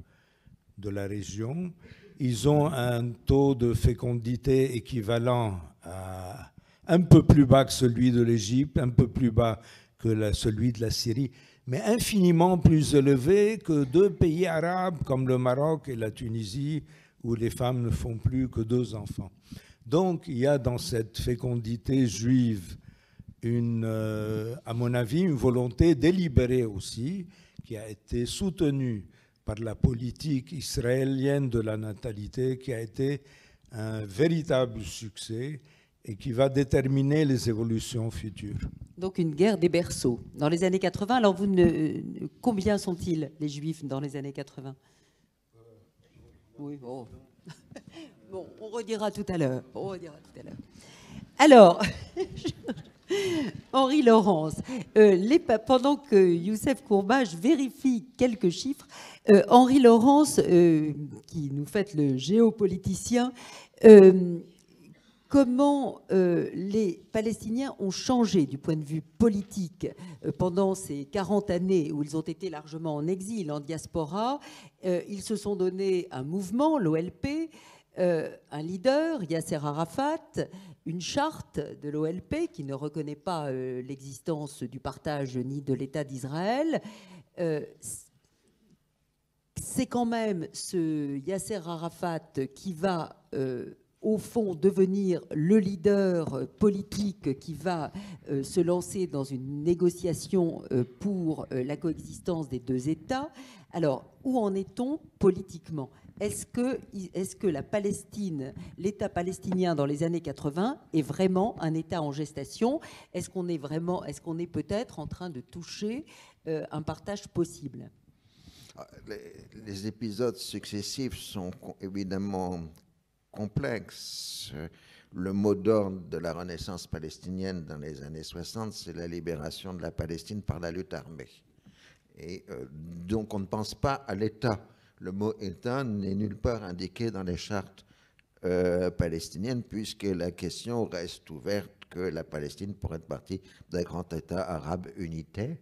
de la région. Ils ont un taux de fécondité équivalent à un peu plus bas que celui de l'Égypte, un peu plus bas que celui de la Syrie, mais infiniment plus élevé que deux pays arabes comme le Maroc et la Tunisie, où les femmes ne font plus que 2 enfants. Donc, il y a dans cette fécondité juive, à mon avis, une volonté délibérée aussi, qui a été soutenue par la politique israélienne de la natalité, qui a été un véritable succès et qui va déterminer les évolutions futures. Donc une guerre des berceaux. Dans les années 80, alors combien sont-ils, les Juifs, dans les années 80 ? Oui, bon. Bon, on redira tout à l'heure. Alors, Henri Laurence, pendant que Youssef Courbache vérifie quelques chiffres, Henri Laurence, qui nous fait le géopoliticien, comment les Palestiniens ont changé du point de vue politique pendant ces 40 années où ils ont été largement en exil, en diaspora. Ils se sont donné un mouvement, l'OLP, un leader, Yasser Arafat, une charte de l'OLP qui ne reconnaît pas l'existence du partage ni de l'État d'Israël. C'est quand même ce Yasser Arafat qui va au fond devenir le leader politique qui va se lancer dans une négociation pour la coexistence des deux États. Alors, où en est-on politiquement ? Est-ce que la Palestine, l'État palestinien dans les années 80 est vraiment un État en gestation ? Est-ce qu'on est peut-être en train de toucher un partage possible ? Les épisodes successifs sont évidemment complexes. Le mot d'ordre de la Renaissance palestinienne dans les années 60, c'est la libération de la Palestine par la lutte armée. Et donc on ne pense pas à l'État. Le mot État n'est nulle part indiqué dans les chartes palestiniennes, puisque la question reste ouverte que la Palestine pourrait être partie d'un grand État arabe unitaire.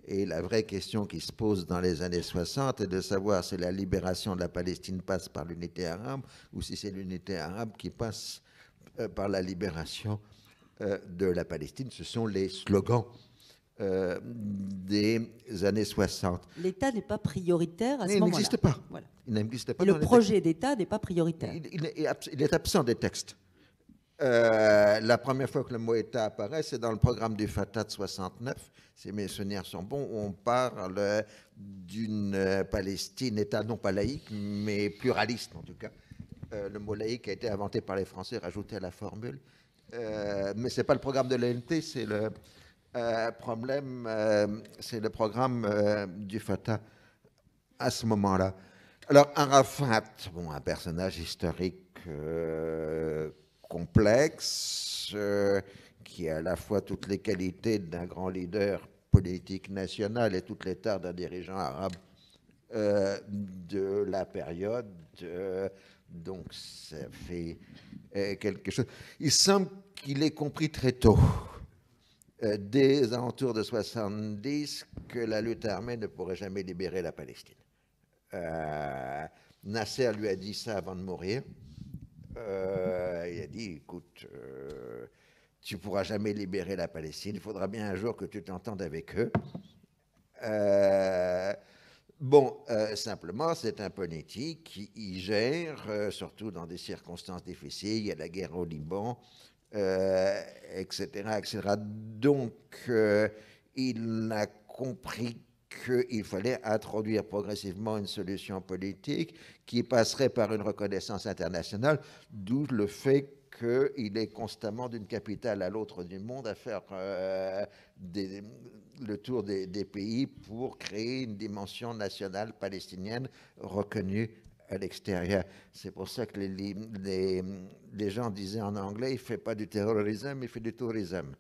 Et la vraie question qui se pose dans les années 60 est de savoir si la libération de la Palestine passe par l'unité arabe ou si c'est l'unité arabe qui passe par la libération de la Palestine. Ce sont les slogans des années 60. L'État n'est pas prioritaire à ce moment-là. Il n'existe pas. Voilà. Il n'existe pas. Et le projet d'État n'est pas prioritaire. Il est absent des textes. La première fois que le mot État apparaît, c'est dans le programme du Fatah de 69, si mes souvenirs sont bons, où on parle d'une Palestine, État non pas laïque, mais pluraliste en tout cas. Le mot laïque a été inventé par les Français, rajouté à la formule. Mais ce n'est pas le programme de l'ANT, c'est le programme du Fatah à ce moment-là. Alors Arafat, bon, un personnage historique complexe, qui a à la fois toutes les qualités d'un grand leader politique national et toutes les tares d'un dirigeant arabe de la période. Donc ça fait quelque chose. Il semble qu'il ait compris très tôt, dès les alentours de 70, que la lutte armée ne pourrait jamais libérer la Palestine. Nasser lui a dit ça avant de mourir. Il a dit, écoute, tu ne pourras jamais libérer la Palestine, il faudra bien un jour que tu t'entendes avec eux. Simplement, c'est un politique qui y gère, surtout dans des circonstances difficiles, il y a la guerre au Liban, etc., etc. Donc, il a compris qu'il fallait introduire progressivement une solution politique qui passerait par une reconnaissance internationale, d'où le fait qu'il est constamment d'une capitale à l'autre du monde à faire le tour des pays pour créer une dimension nationale palestinienne reconnue à l'extérieur. C'est pour ça que les gens disaient en anglais, il ne fait pas du terrorisme, il fait du tourisme.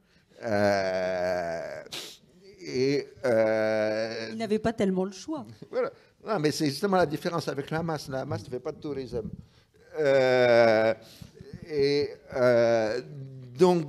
Il n'avait pas tellement le choix. Voilà. Non, mais c'est justement la différence avec le Hamas. Le Hamas ne fait pas de tourisme. Donc,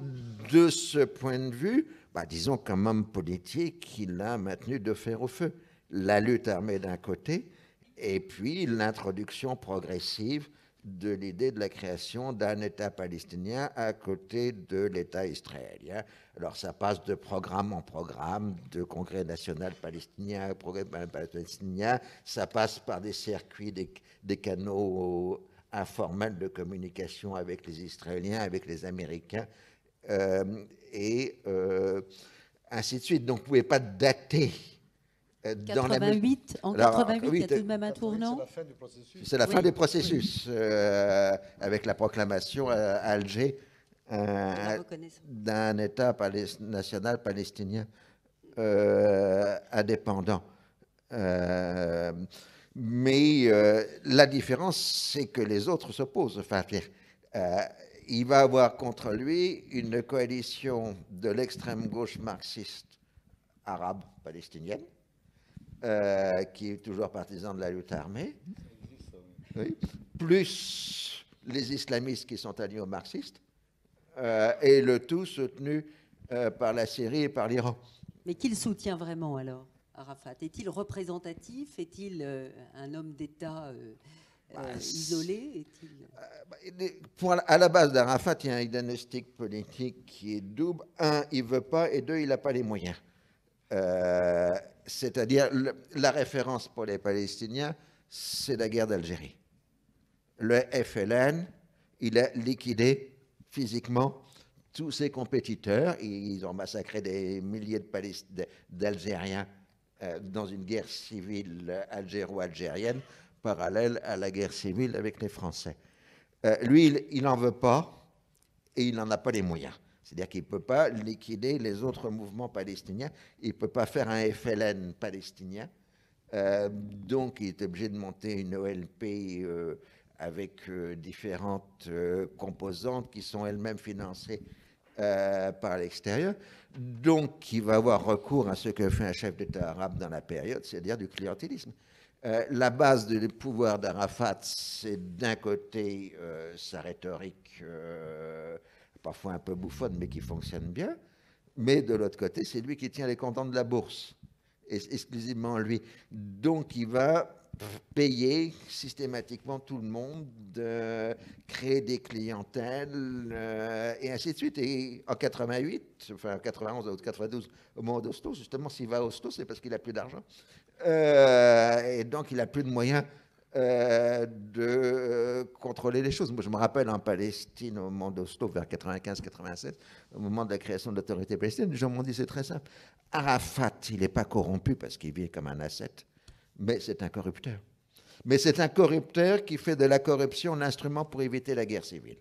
de ce point de vue, disons qu'un homme politique, il a maintenu de fer au feu la lutte armée d'un côté, et puis l'introduction progressive de l'idée de la création d'un État palestinien à côté de l'État israélien. Alors ça passe de programme en programme, de congrès national palestinien à congrès palestinien, ça passe par des circuits, des canaux informels de communication avec les Israéliens, avec les Américains, ainsi de suite. Donc vous ne pouvez pas dater. En 88, il y a tout de même un tournant. C'est la fin du processus, avec la proclamation à Alger d'un État national palestinien indépendant. Mais la différence, c'est que les autres s'opposent. Enfin, il va avoir contre lui une coalition de l'extrême gauche marxiste arabe palestinienne, qui est toujours partisan de la lutte armée, oui, plus les islamistes qui sont alliés aux marxistes, et le tout soutenu par la Syrie et par l'Iran. Mais qui le soutient vraiment alors, Arafat? Est-il représentatif? Est-il un homme d'État isolé? À la base d'Arafat, il y a un diagnostic politique qui est double. Un, il ne veut pas, et deux, il n'a pas les moyens. C'est-à-dire, la référence pour les Palestiniens, c'est la guerre d'Algérie. Le FLN, il a liquidé physiquement tous ses compétiteurs. Ils ont massacré des milliers d'Algériens dans une guerre civile algéro-algérienne parallèle à la guerre civile avec les Français. Lui, il n'en veut pas et il n'en a pas les moyens. C'est-à-dire qu'il ne peut pas liquider les autres mouvements palestiniens. Il ne peut pas faire un FLN palestinien. Donc, il est obligé de monter une OLP avec différentes composantes qui sont elles-mêmes financées par l'extérieur. Donc, il va avoir recours à ce que fait un chef d'État arabe dans la période, c'est-à-dire du clientélisme. La base du pouvoir d'Arafat, c'est d'un côté sa rhétorique parfois un peu bouffonne, mais qui fonctionne bien, mais de l'autre côté, c'est lui qui tient les comptants de la bourse, exclusivement lui. Donc, il va payer systématiquement tout le monde, créer des clientèles, et ainsi de suite. Et en 88, enfin en 91 ou 92, au moment d'Oslo, justement, s'il va à Oslo, c'est parce qu'il n'a plus d'argent. Et donc, il n'a plus de moyens de contrôler les choses. Moi, je me rappelle en Palestine, au moment d'Oslo, vers 95-96, au moment de la création de l'autorité palestinienne, les gens m'ont dit, c'est très simple. Arafat, il n'est pas corrompu parce qu'il vit comme un ascète, mais c'est un corrupteur. Mais c'est un corrupteur qui fait de la corruption l'instrument pour éviter la guerre civile.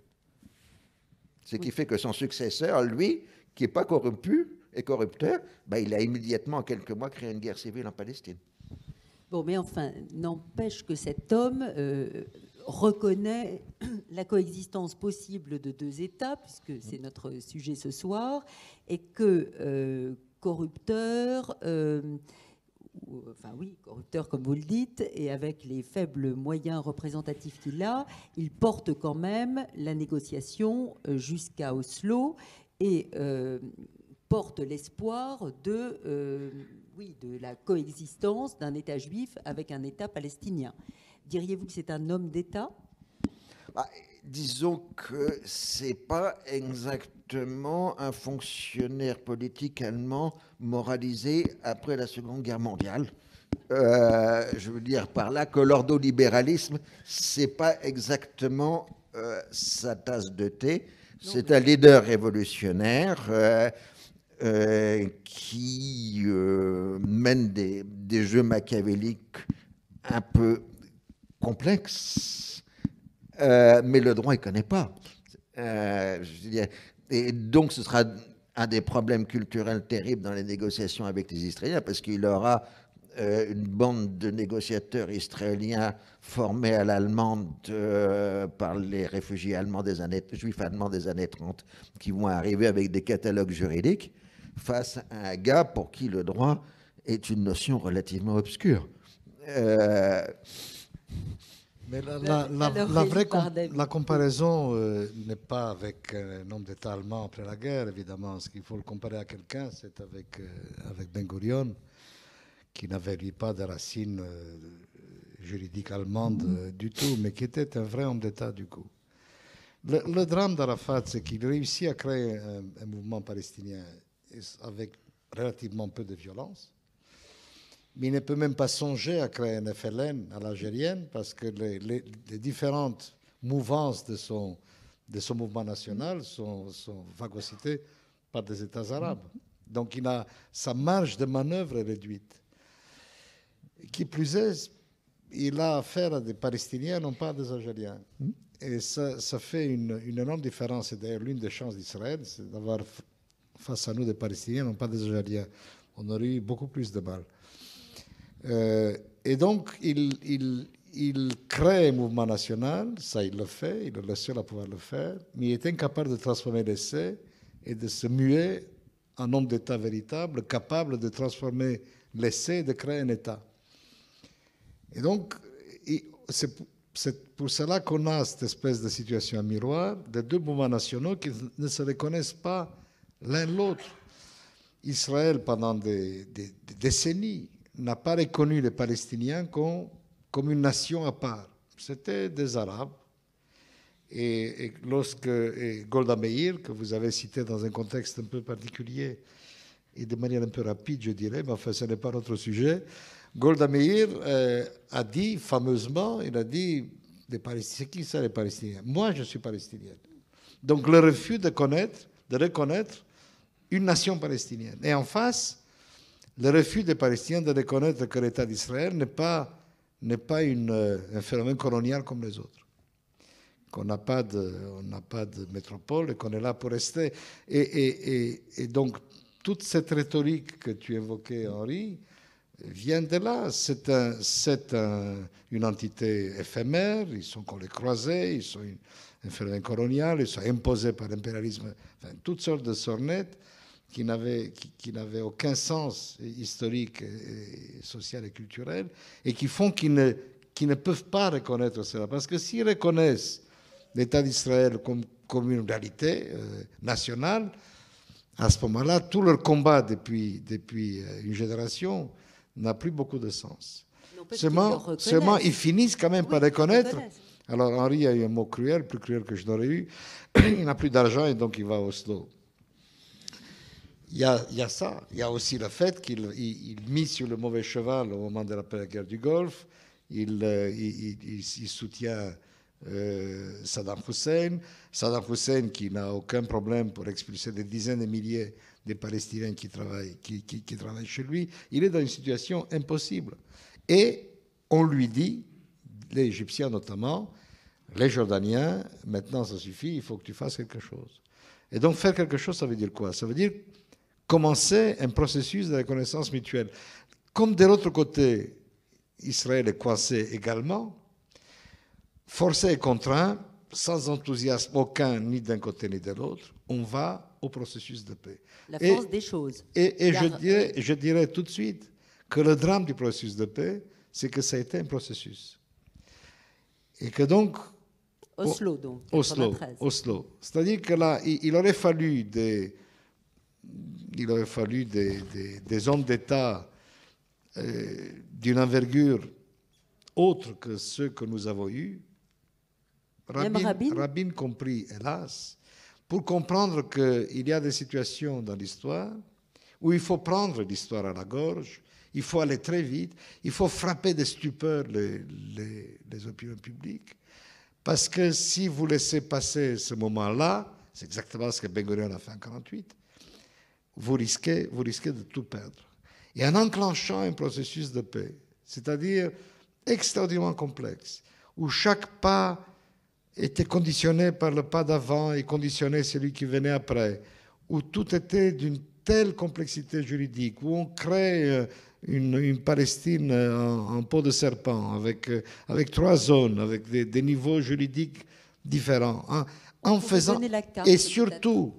Ce qui fait que son successeur, lui, qui n'est pas corrompu et corrupteur, ben, il a immédiatement, en quelques mois, créé une guerre civile en Palestine. Bon, mais enfin, n'empêche que cet homme reconnaît la coexistence possible de deux États, puisque c'est notre sujet ce soir, et que corrupteur, enfin oui, corrupteur comme vous le dites, et avec les faibles moyens représentatifs qu'il a, il porte quand même la négociation jusqu'à Oslo et porte l'espoir de la coexistence d'un État juif avec un État palestinien. Diriez-vous que c'est un homme d'État? Disons que ce n'est pas exactement un fonctionnaire politique allemand moralisé après la Seconde Guerre mondiale. Je veux dire par là que l'ordolibéralisme, ce n'est pas exactement sa tasse de thé. C'est un leader révolutionnaire qui mène des jeux machiavéliques un peu complexes, mais le droit, il ne connaît pas. Je veux dire, et donc, ce sera un des problèmes culturels terribles dans les négociations avec les Israéliens, parce qu'il aura une bande de négociateurs israéliens formés à l'allemande par les réfugiés allemands juifs allemands des années 30, qui vont arriver avec des catalogues juridiques face à un gars pour qui le droit est une notion relativement obscure. Mais la comparaison n'est pas avec un homme d'État allemand après la guerre, évidemment. Ce qu'il faut le comparer à quelqu'un, c'est avec Ben Gurion, qui n'avait lui pas de racines juridiques allemandes du tout, mais qui était un vrai homme d'État du coup. Le drame d'Arafat, c'est qu'il réussit à créer un mouvement palestinien avec relativement peu de violence. Mais il ne peut même pas songer à créer un FLN à l'algérienne parce que les différentes mouvances de son mouvement national sont phagocytées par des États arabes. Donc sa marge de manœuvre est réduite. Qui plus est, il a affaire à des Palestiniens, non pas à des Algériens. Et ça fait une énorme différence. C'est d'ailleurs l'une des chances d'Israël, c'est d'avoir face à nous des Palestiniens, non pas des Algériens. On aurait eu beaucoup plus de mal. Et donc, il crée un mouvement national, ça il le fait, il est le seul à pouvoir le faire, mais il est incapable de transformer l'essai et de se muer en homme d'État véritable, capable de transformer l'essai et de créer un État. Et donc, c'est pour cela qu'on a cette espèce de situation à miroir de deux mouvements nationaux qui ne se reconnaissent pas l'un l'autre. Israël, pendant des décennies, n'a pas reconnu les Palestiniens comme une nation à part. C'était des Arabes. Et lorsque Golda Meir, que vous avez cité dans un contexte un peu particulier et de manière un peu rapide, je dirais, mais enfin ce n'est pas notre sujet, Golda Meir a dit fameusement, il a dit, c'est qui ça les Palestiniens? Moi, je suis palestinienne. Donc le refus de reconnaître une nation palestinienne. Et en face, le refus des Palestiniens de reconnaître que l'État d'Israël n'est pas un phénomène colonial comme les autres. Qu'on n'a pas de métropole et qu'on est là pour rester. Et donc, toute cette rhétorique que tu évoquais, Henri, vient de là. C'est une entité éphémère, ils sont comme les croisés, ils sont un phénomène colonial, ils sont imposés par l'impérialisme, enfin, toutes sortes de sornettes qui n'avaient aucun sens historique, et social et culturel, et qui font qu'ils ne peuvent pas reconnaître cela. Parce que s'ils reconnaissent l'État d'Israël comme une réalité nationale, à ce moment-là, tout leur combat depuis une génération n'a plus beaucoup de sens. Seulement, ils finissent quand même par reconnaître. Alors, Henri a eu un mot cruel, plus cruel que je n'aurais eu. Il n'a plus d'argent et donc il va à Oslo. Il y a ça. Il y a aussi le fait qu'il mise sur le mauvais cheval au moment de la guerre du Golfe. Il soutient Saddam Hussein qui n'a aucun problème pour expulser des dizaines de milliers de Palestiniens qui travaillent chez lui. Il est dans une situation impossible. Et on lui dit, les Égyptiens notamment, les Jordaniens, maintenant ça suffit, il faut que tu fasses quelque chose. Et donc faire quelque chose, ça veut dire quoi? Ça veut dire commencer un processus de reconnaissance mutuelle. Comme de l'autre côté, Israël est coincé également, forcé et contraint, sans enthousiasme aucun, ni d'un côté ni de l'autre, on va au processus de paix. La force des choses. Et je dirais tout de suite que le drame du processus de paix, c'est que ça a été un processus. Et que donc... Oslo, donc. Oslo. C'est-à-dire que là, il aurait fallu des hommes d'État d'une envergure autre que ceux que nous avons eus, Rabin compris, hélas, pour comprendre qu'il y a des situations dans l'histoire où il faut prendre l'histoire à la gorge, il faut aller très vite, il faut frapper de stupeur les opinions publiques, parce que si vous laissez passer ce moment-là, c'est exactement ce que Ben Gurion a fait en 1948, vous risquez de tout perdre. Et en enclenchant un processus de paix, c'est-à-dire extraordinairement complexe, où chaque pas était conditionné par le pas d'avant et conditionnait celui qui venait après, où tout était d'une telle complexité juridique, où on crée une Palestine en peau de serpent, avec 3 zones, avec des niveaux juridiques différents, en faisant, et surtout,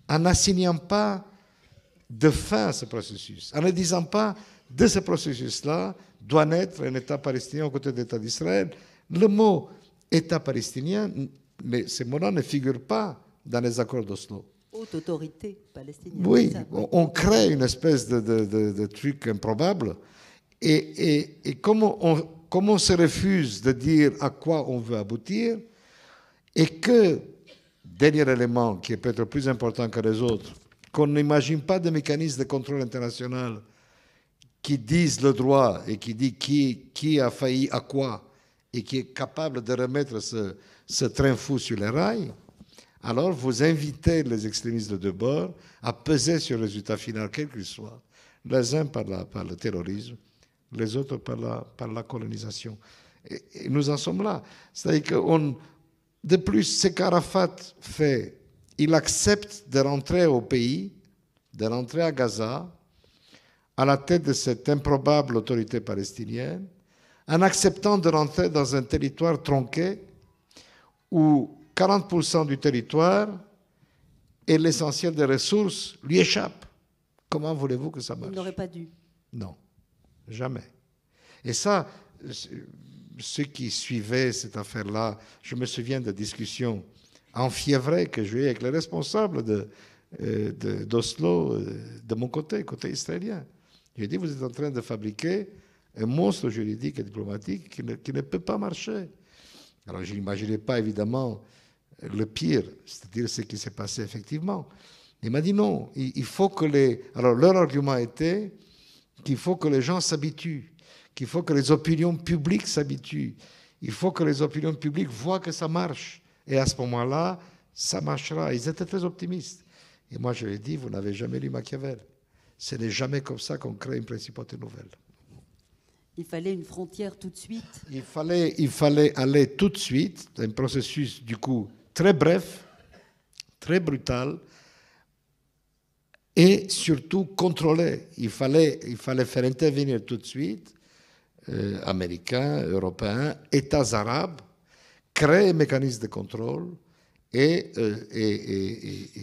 en n'assignant pas de fin à ce processus, en ne disant pas de ce processus-là doit naître un État palestinien aux côtés de l'État d'Israël. Le mot État palestinien, mais ces mots-là ne figurent pas dans les accords d'Oslo. Haute autorité palestinienne. Oui, on crée une espèce de truc improbable. Et comme on se refuse de dire à quoi on veut aboutir, et que, dernier élément qui est peut-être plus important que les autres, qu'on n'imagine pas de mécanisme de contrôle international qui disent le droit et qui dit qui a failli à quoi et qui est capable de remettre ce train fou sur les rails, alors vous invitez les extrémistes de deux bords à peser sur le résultat final, quel qu'il soit, les uns par le terrorisme, les autres par la colonisation. Et nous en sommes là. C'est-à-dire que de plus, ce qu'Arafat fait, il accepte de rentrer au pays, de rentrer à Gaza, à la tête de cette improbable autorité palestinienne, en acceptant de rentrer dans un territoire tronqué où 40% du territoire et l'essentiel des ressources lui échappent. Comment voulez-vous que ça marche? Il n'aurait pas dû. Non, jamais. Et ça, ceux qui suivaient cette affaire-là, je me souviens de discussions enfiévrées que j'ai eues avec les responsables d'Oslo, de mon côté israélien. J'ai dit, vous êtes en train de fabriquer un monstre juridique et diplomatique qui ne peut pas marcher. Alors, je n'imaginais pas, évidemment, le pire, c'est-à-dire ce qui s'est passé effectivement. Il m'a dit non, il faut que Alors, leur argument était qu'il faut que les gens s'habituent, qu'il faut que les opinions publiques s'habituent, il faut que les opinions publiques voient que ça marche. Et à ce moment-là, ça marchera. Ils étaient très optimistes. Et moi, je lui ai dit, vous n'avez jamais lu Machiavel. Ce n'est jamais comme ça qu'on crée une principauté nouvelle. Il fallait une frontière tout de suite. Il fallait aller tout de suite, un processus du coup très bref, très brutal, et surtout contrôlé. Il fallait faire intervenir tout de suite Américains, Européens, États arabes, créer un mécanisme de contrôle et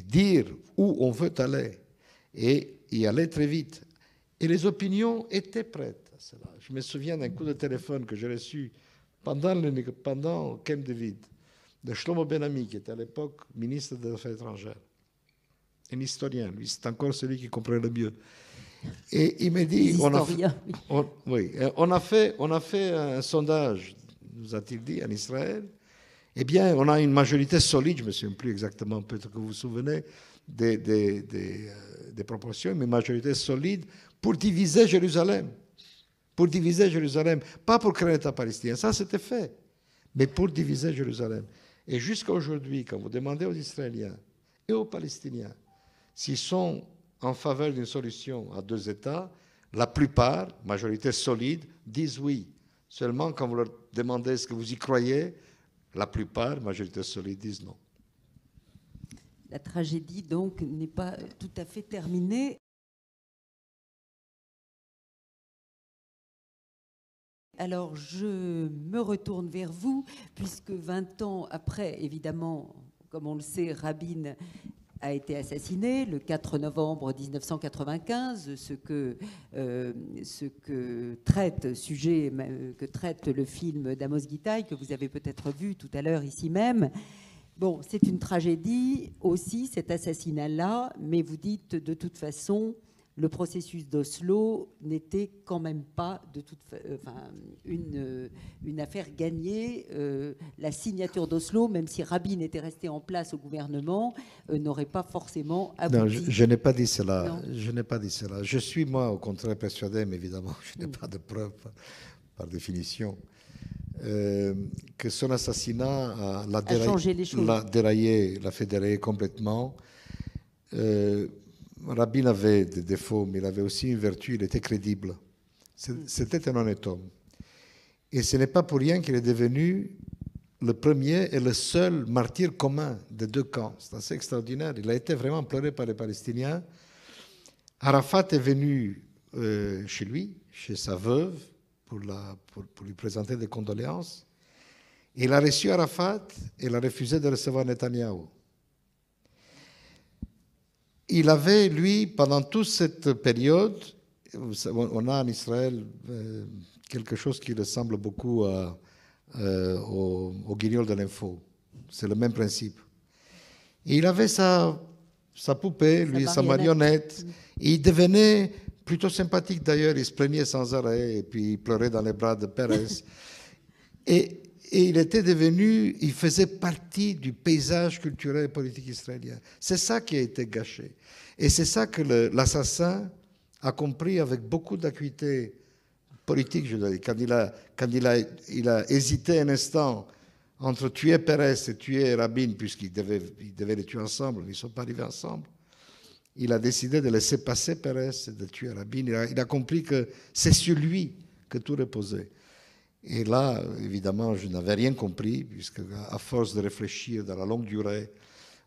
dire où on veut aller et y aller très vite. Et les opinions étaient prêtes. Je me souviens d'un coup de téléphone que j'ai reçu pendant Camp David de Shlomo Ben-Ami, qui était à l'époque ministre des Affaires étrangères, un historien, lui, c'est encore celui qui comprenait le mieux. Et il m'a dit, on a fait un sondage, nous a-t-il dit, en Israël. Eh bien, on a une majorité solide, je ne me souviens plus exactement, peut-être que vous vous souvenez des proportions, mais une majorité solide pour diviser Jérusalem. Pour diviser Jérusalem, pas pour créer un État palestinien, ça c'était fait, mais pour diviser Jérusalem. Et jusqu'à aujourd'hui, quand vous demandez aux Israéliens et aux Palestiniens s'ils sont en faveur d'une solution à deux États, la plupart, majorité solide, disent oui. Seulement quand vous leur demandez est-ce que vous y croyez, la plupart, majorité solide, disent non. La tragédie, donc, n'est pas tout à fait terminée. Alors, je me retourne vers vous, puisque 20 ans après, évidemment, comme on le sait, Rabin a été assassiné le 4 novembre 1995, ce que traite le film d'Amos Gitaï, que vous avez peut-être vu tout à l'heure ici même. Bon, c'est une tragédie aussi, cet assassinat-là, mais vous dites de toute façon, le processus d'Oslo n'était quand même pas une affaire gagnée. La signature d'Oslo, même si Rabin était resté en place au gouvernement, n'aurait pas forcément abouti. Non, je n'ai pas dit cela. Non. Je n'ai pas dit cela. Je suis, moi, au contraire, persuadé, mais évidemment, je n'ai pas de preuves par définition, que son assassinat l'a déraillé, l'a fait dérailler complètement. Rabin avait des défauts, mais il avait aussi une vertu, il était crédible. C'était un honnête homme. Et ce n'est pas pour rien qu'il est devenu le premier et le seul martyr commun des deux camps. C'est assez extraordinaire. Il a été vraiment pleuré par les Palestiniens. Arafat est venu chez lui, chez sa veuve, pour lui présenter des condoléances. Il a reçu Arafat et il a refusé de recevoir Netanyahou. Il avait, lui, pendant toute cette période, on a en Israël quelque chose qui ressemble beaucoup au guignol de l'info. C'est le même principe. Et il avait sa poupée, lui, sa marionnette. Et il devenait plutôt sympathique d'ailleurs. Il se plaignait sans arrêt et puis il pleurait dans les bras de Pérez. Et il était devenu, il faisait partie du paysage culturel et politique israélien. C'est ça qui a été gâché. Et c'est ça que l'assassin a compris avec beaucoup d'acuité politique, je dois dire. Quand il a hésité un instant entre tuer Pérez et tuer Rabin, puisqu'ils devaient les tuer ensemble, ils ne sont pas arrivés ensemble, il a décidé de laisser passer Pérez et de tuer Rabin. Il a compris que c'est sur lui que tout reposait. Et là, évidemment, je n'avais rien compris, puisque à force de réfléchir dans la longue durée,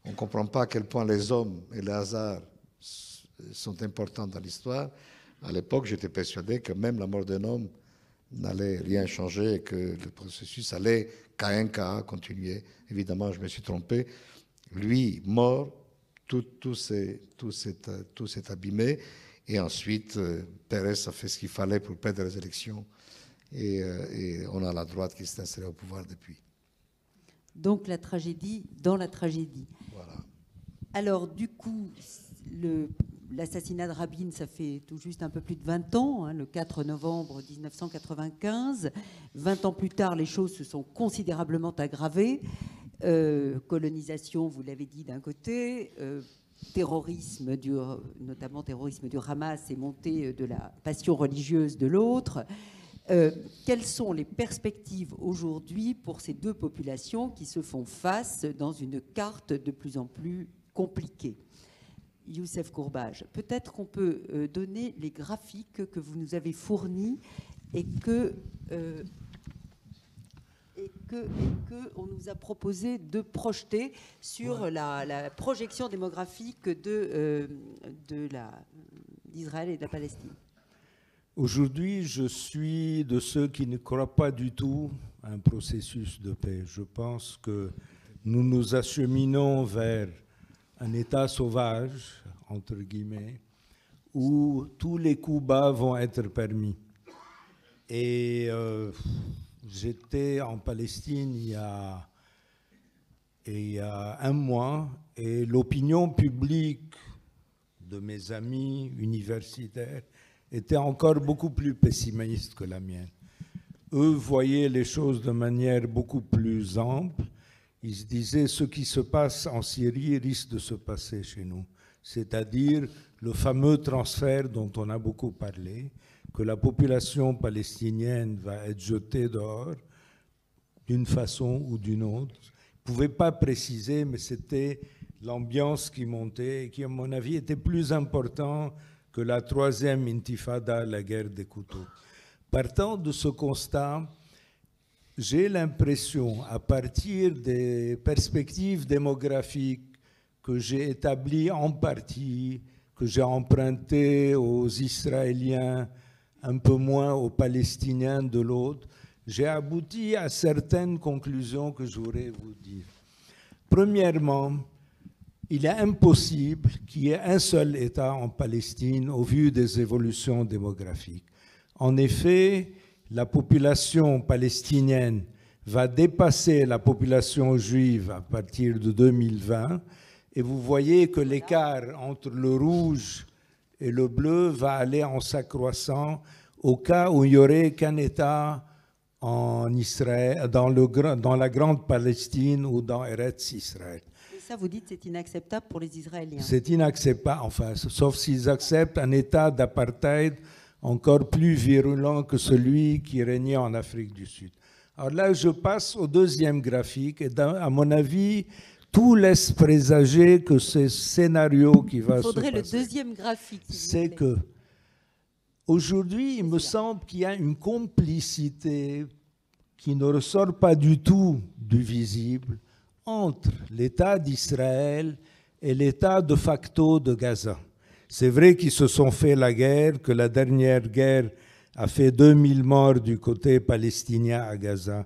on ne comprend pas à quel point les hommes et les hasards sont importants dans l'histoire. À l'époque, j'étais persuadé que même la mort d'un homme n'allait rien changer et que le processus allait, cas un cas, continuer. Évidemment, je me suis trompé. Lui, mort, tout s'est abîmé. Et ensuite, Pérez a fait ce qu'il fallait pour perdre les élections. et on a la droite qui s'est installée au pouvoir depuis. Donc la tragédie dans la tragédie. Voilà. Alors du coup, l'assassinat de Rabin, ça fait tout juste un peu plus de 20 ans, hein, le 4 novembre 1995. 20 ans plus tard, les choses se sont considérablement aggravées. Colonisation, vous l'avez dit d'un côté, terrorisme, notamment terrorisme du Hamas et montée de la passion religieuse de l'autre. Quelles sont les perspectives aujourd'hui pour ces deux populations qui se font face dans une carte de plus en plus compliquée? Youssef Kourbaj, peut-être qu'on peut donner les graphiques que vous nous avez fournis et que on nous a proposé de projeter sur la projection démographique d'Israël et de la Palestine. Aujourd'hui, je suis de ceux qui ne croient pas du tout à un processus de paix. Je pense que nous nous acheminons vers un État sauvage, entre guillemets, où tous les coups bas vont être permis. Et j'étais en Palestine il y a un mois, et l'opinion publique de mes amis universitaires était encore beaucoup plus pessimiste que la mienne. Eux voyaient les choses de manière beaucoup plus ample. Ils se disaient ce qui se passe en Syrie risque de se passer chez nous, c'est-à-dire le fameux transfert dont on a beaucoup parlé, que la population palestinienne va être jetée dehors d'une façon ou d'une autre. Ils ne pouvaient pas préciser, mais c'était l'ambiance qui montait et qui, à mon avis, était plus important que la troisième intifada, la guerre des couteaux. Partant de ce constat, j'ai l'impression, à partir des perspectives démographiques que j'ai établies en partie, que j'ai empruntées aux Israéliens, un peu moins aux Palestiniens de l'autre, j'ai abouti à certaines conclusions que je voudrais vous dire. Premièrement, il est impossible qu'il y ait un seul État en Palestine au vu des évolutions démographiques. En effet, la population palestinienne va dépasser la population juive à partir de 2020, et vous voyez que l'écart entre le rouge et le bleu va aller en s'accroissant au cas où il n'y aurait qu'un État en Israël, dans la grande Palestine ou dans Eretz Israël. Ça, vous dites, c'est inacceptable pour les Israéliens. C'est inacceptable, enfin, sauf s'ils acceptent un état d'apartheid encore plus virulent que celui qui régnait en Afrique du Sud. Alors là, je passe au deuxième graphique, et à mon avis, tout laisse présager que ce scénario qui va se passer... Il faudrait le deuxième graphique. C'est que, aujourd'hui, il me semble qu'il y a une complicité qui ne ressort pas du tout du visible entre l'État d'Israël et l'État de facto de Gaza. C'est vrai qu'ils se sont fait la guerre, que la dernière guerre a fait 2000 morts du côté palestinien à Gaza.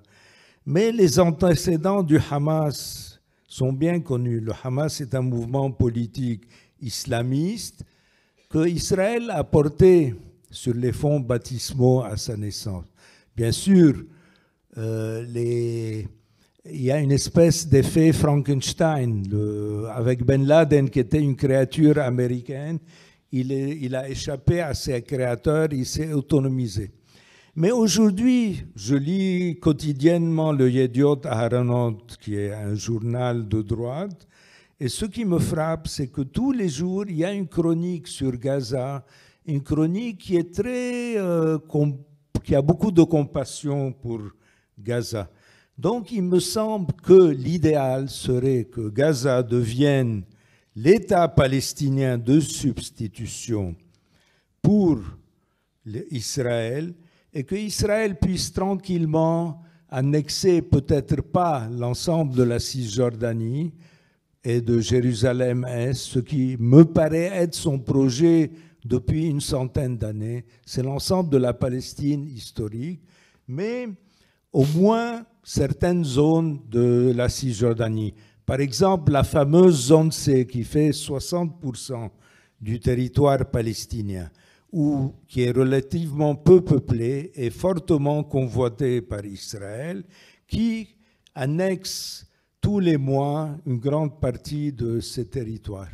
Mais les antécédents du Hamas sont bien connus. Le Hamas est un mouvement politique islamiste que Israël a porté sur les fonds baptismaux à sa naissance. Bien sûr, il y a une espèce d'effet Frankenstein. Avec Ben Laden, qui était une créature américaine, il a échappé à ses créateurs, il s'est autonomisé. Mais aujourd'hui, je lis quotidiennement le Yediot Aharonot, qui est un journal de droite, et ce qui me frappe, c'est que tous les jours, il y a une chronique sur Gaza, une chronique qui est qui a beaucoup de compassion pour Gaza. Donc, il me semble que l'idéal serait que Gaza devienne l'État palestinien de substitution pour Israël et que Israël puisse tranquillement annexer peut-être pas l'ensemble de la Cisjordanie et de Jérusalem-Est, ce qui me paraît être son projet depuis une centaine d'années. C'est l'ensemble de la Palestine historique, mais au moins certaines zones de la Cisjordanie. Par exemple, la fameuse zone C qui fait 60% du territoire palestinien, qui est relativement peu peuplée et fortement convoitée par Israël, qui annexe tous les mois une grande partie de ces territoires.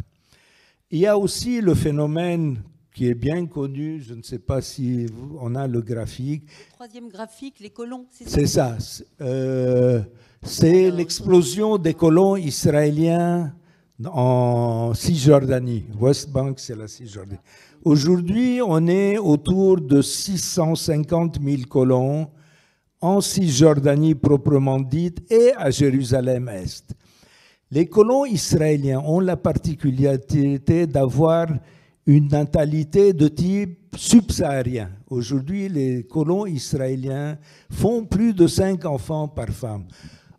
Il y a aussi le phénomène qui est bien connu, je ne sais pas si on a le graphique. Le troisième graphique, les colons, c'est ça? C'est ça. C'est l'explosion des colons israéliens en Cisjordanie. West Bank, c'est la Cisjordanie. Aujourd'hui, on est autour de 650 000 colons en Cisjordanie proprement dite et à Jérusalem-Est. Les colons israéliens ont la particularité d'avoir une natalité de type subsaharien. Aujourd'hui, les colons israéliens font plus de 5 enfants par femme.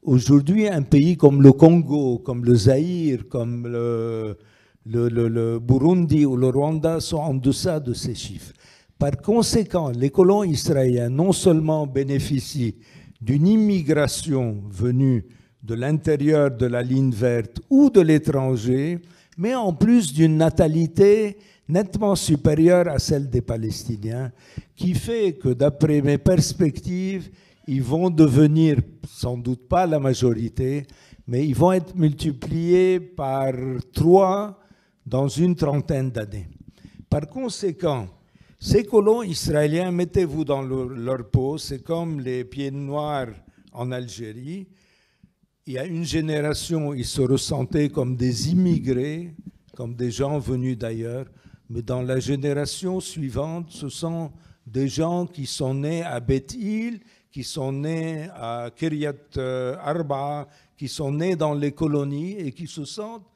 Aujourd'hui, un pays comme le Congo, comme le Zaïre, comme le Burundi ou le Rwanda sont en deçà de ces chiffres. Par conséquent, les colons israéliens non seulement bénéficient d'une immigration venue de l'intérieur de la ligne verte ou de l'étranger, mais en plus d'une natalité nettement supérieure à celle des Palestiniens, qui fait que, d'après mes perspectives, ils vont devenir, sans doute pas la majorité, mais ils vont être multipliés par 3 dans une trentaine d'années. Par conséquent, ces colons israéliens, mettez-vous dans leur peau, c'est comme les pieds noirs en Algérie. Il y a une génération, ils se ressentaient comme des immigrés, comme des gens venus d'ailleurs, mais dans la génération suivante, ce sont des gens qui sont nés à Beth-Il, qui sont nés à Kiryat Arba, qui sont nés dans les colonies et qui se sentent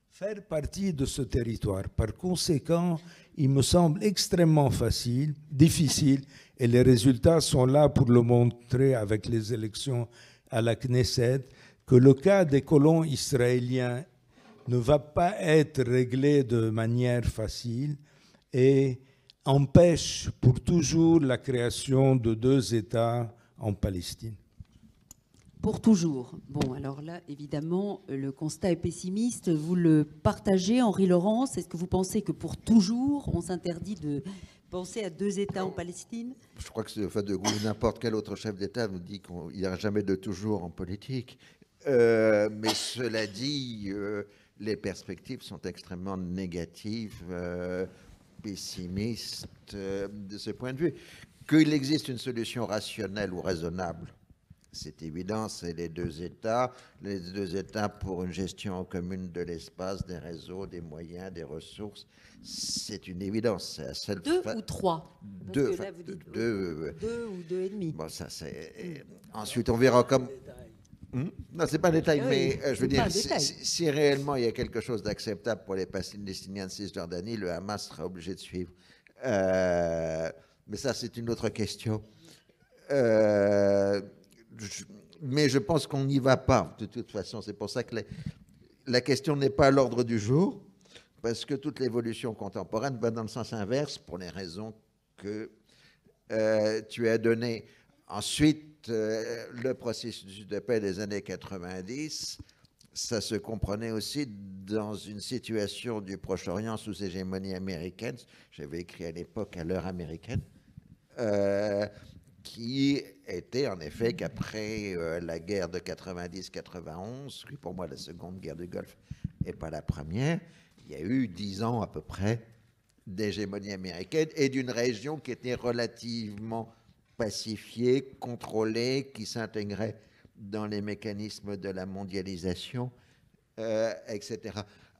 faire partie de ce territoire. Par conséquent, il me semble extrêmement difficile, et les résultats sont là pour le montrer avec les élections à la Knesset, que le cas des colons israéliens ne va pas être réglé de manière facile et empêche pour toujours la création de 2 États en Palestine. Pour toujours. Bon, alors là, évidemment, le constat est pessimiste. Vous le partagez, Henri Laurence? Est-ce que vous pensez que pour toujours, on s'interdit de penser à 2 États en Palestine? Je crois que n'importe quel autre chef d'État nous dit qu'il n'y aura jamais de toujours en politique. Mais cela dit, les perspectives sont extrêmement négatives, pessimistes de ce point de vue. Qu'il existe une solution rationnelle ou raisonnable, c'est évident, c'est les 2 États pour une gestion commune de l'espace, des réseaux, des moyens, des ressources. C'est une évidence. C'est la seule 2 ou 3? 2, Parce que là, vous dites 2 ou 2 et demi. Bon, ça c'est. Ensuite, on verra comme. Non, c'est pas un détail, mais je veux dire, si réellement il y a quelque chose d'acceptable pour les Palestiniens de Cisjordanie, le Hamas sera obligé de suivre. Mais ça, c'est une autre question. Mais je pense qu'on n'y va pas, de toute façon. C'est pour ça que la question n'est pas à l'ordre du jour, parce que toute l'évolution contemporaine va dans le sens inverse pour les raisons que tu as données. Ensuite, le processus de paix des années 90, ça se comprenait aussi dans une situation du Proche-Orient sous hégémonie américaine. J'avais écrit à l'époque à l'heure américaine, qui était en effet qu'après la guerre de 90-91, qui pour moi la seconde guerre du Golfe et pas la première, il y a eu 10 ans à peu près d'hégémonie américaine et d'une région qui était relativement pacifiée, contrôlée, qui s'intégrait dans les mécanismes de la mondialisation, etc.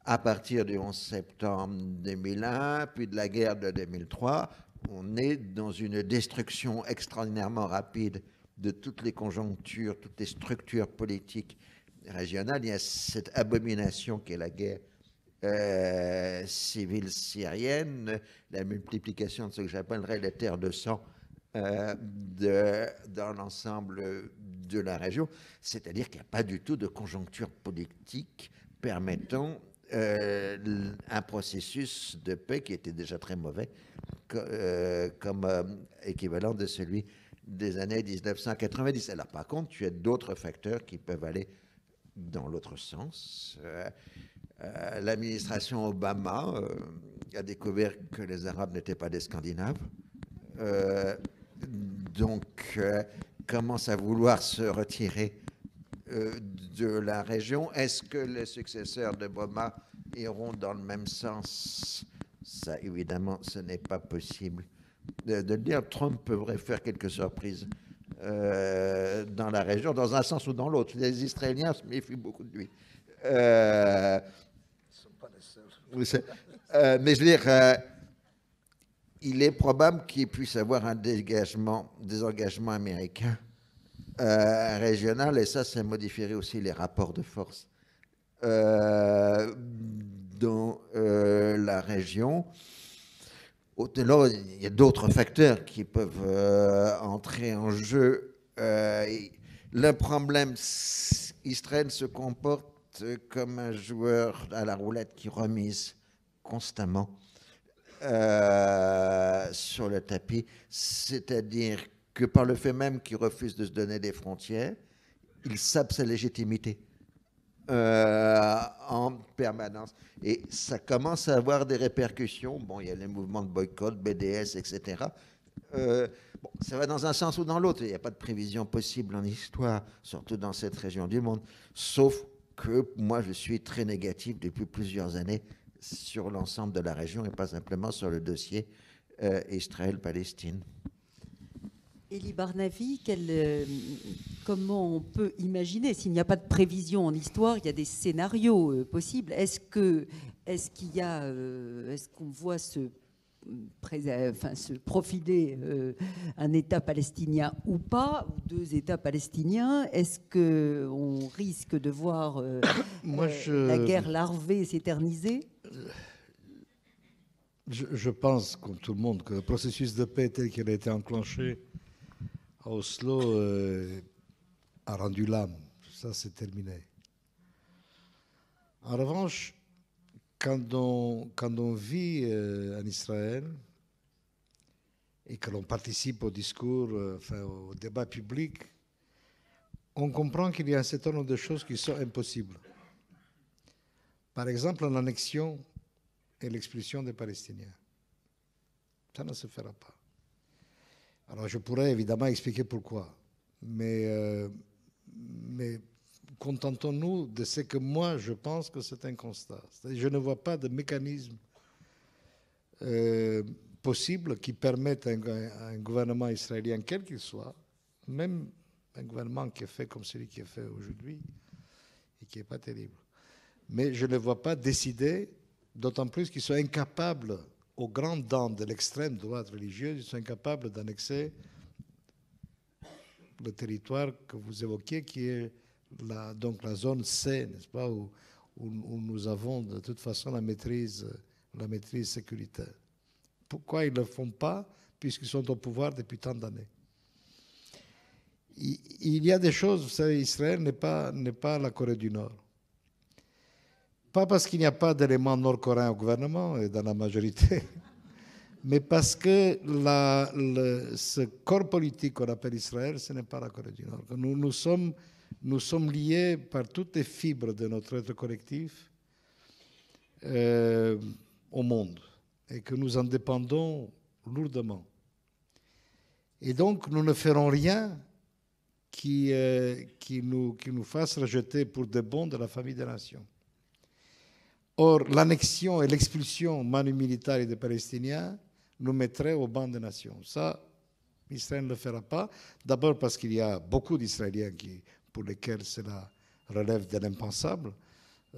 À partir du 11 septembre 2001, puis de la guerre de 2003, on est dans une destruction extraordinairement rapide de toutes les conjonctures, toutes les structures politiques régionales. Il y a cette abomination qu'est la guerre civile syrienne, la multiplication de ce que j'appellerais les terres de sang dans l'ensemble de la région. C'est-à-dire qu'il n'y a pas du tout de conjoncture politique permettant un processus de paix qui était déjà très mauvais comme équivalent de celui des années 1990. Alors par contre, tu as d'autres facteurs qui peuvent aller dans l'autre sens. l'administration Obama a découvert que les Arabes n'étaient pas des Scandinaves. Donc, commence à vouloir se retirer de la région. Est-ce que les successeurs d'Obama iront dans le même sens? Ça, évidemment, ce n'est pas possible de le dire. Trump pourrait faire quelques surprises dans la région, dans un sens ou dans l'autre. Les Israéliens se méfient beaucoup de lui. Ils sont pas les seuls. Mais je veux dire, il est probable qu'il puisse avoir un désengagement américain régional, et ça modifierait aussi les rapports de force dans la région. Là, il y a d'autres facteurs qui peuvent entrer en jeu. Le problème, Israël se comporte comme un joueur à la roulette qui remise constamment sur le tapis, c'est-à-dire que par le fait même qu'il refuse de se donner des frontières, il sape sa légitimité en permanence. Et ça commence à avoir des répercussions. Bon, il y a les mouvements de boycott, BDS, etc. Bon, ça va dans un sens ou dans l'autre. Il n'y a pas de prévision possible en histoire, surtout dans cette région du monde. Sauf que moi, je suis très négatif depuis plusieurs années sur l'ensemble de la région et pas simplement sur le dossier Israël-Palestine. Elie Barnavi, comment on peut imaginer, s'il n'y a pas de prévision en histoire, il y a des scénarios possibles. Est-ce qu'on voit se profiler un État palestinien ou pas, ou deux États palestiniens? Est-ce qu'on risque de voir la guerre larvée s'éterniser? Je pense, comme tout le monde, que le processus de paix tel qu'il a été enclenché à Oslo a rendu l'âme. Ça, c'est terminé. En revanche, quand on vit en Israël et que l'on participe au discours, au débat public, on comprend qu'il y a un certain nombre de choses qui sont impossibles. Par exemple, l'annexion et l'expulsion des Palestiniens. Ça ne se fera pas. Alors je pourrais évidemment expliquer pourquoi, mais contentons-nous de ce que moi je pense que c'est un constat. Je ne vois pas de mécanisme possible qui permette à un gouvernement israélien, quel qu'il soit, même un gouvernement qui est fait comme celui qui est fait aujourd'hui et qui n'est pas terrible, mais je ne le vois pas décider, d'autant plus qu'ils sont incapables, aux grandes dents de l'extrême droite religieuse, ils sont incapables d'annexer le territoire que vous évoquez, qui est donc la zone C, n'est-ce pas, où nous avons de toute façon la maîtrise sécuritaire. Pourquoi ils ne le font pas? Puisqu'ils sont au pouvoir depuis tant d'années. Il y a des choses, vous savez, Israël n'est pas la Corée du Nord. Pas parce qu'il n'y a pas d'éléments nord-coréens au gouvernement et dans la majorité, mais parce que ce corps politique qu'on appelle Israël, ce n'est pas la Corée du Nord. Nous sommes liés par toutes les fibres de notre être collectif au monde et que nous en dépendons lourdement. Et donc, nous ne ferons rien qui nous fasse rejeter pour de bon de la famille des nations. Or, l'annexion et l'expulsion manu militaire des Palestiniens nous mettrait au banc des nations. Ça, Israël ne le fera pas. D'abord parce qu'il y a beaucoup d'Israéliens pour lesquels cela relève de l'impensable,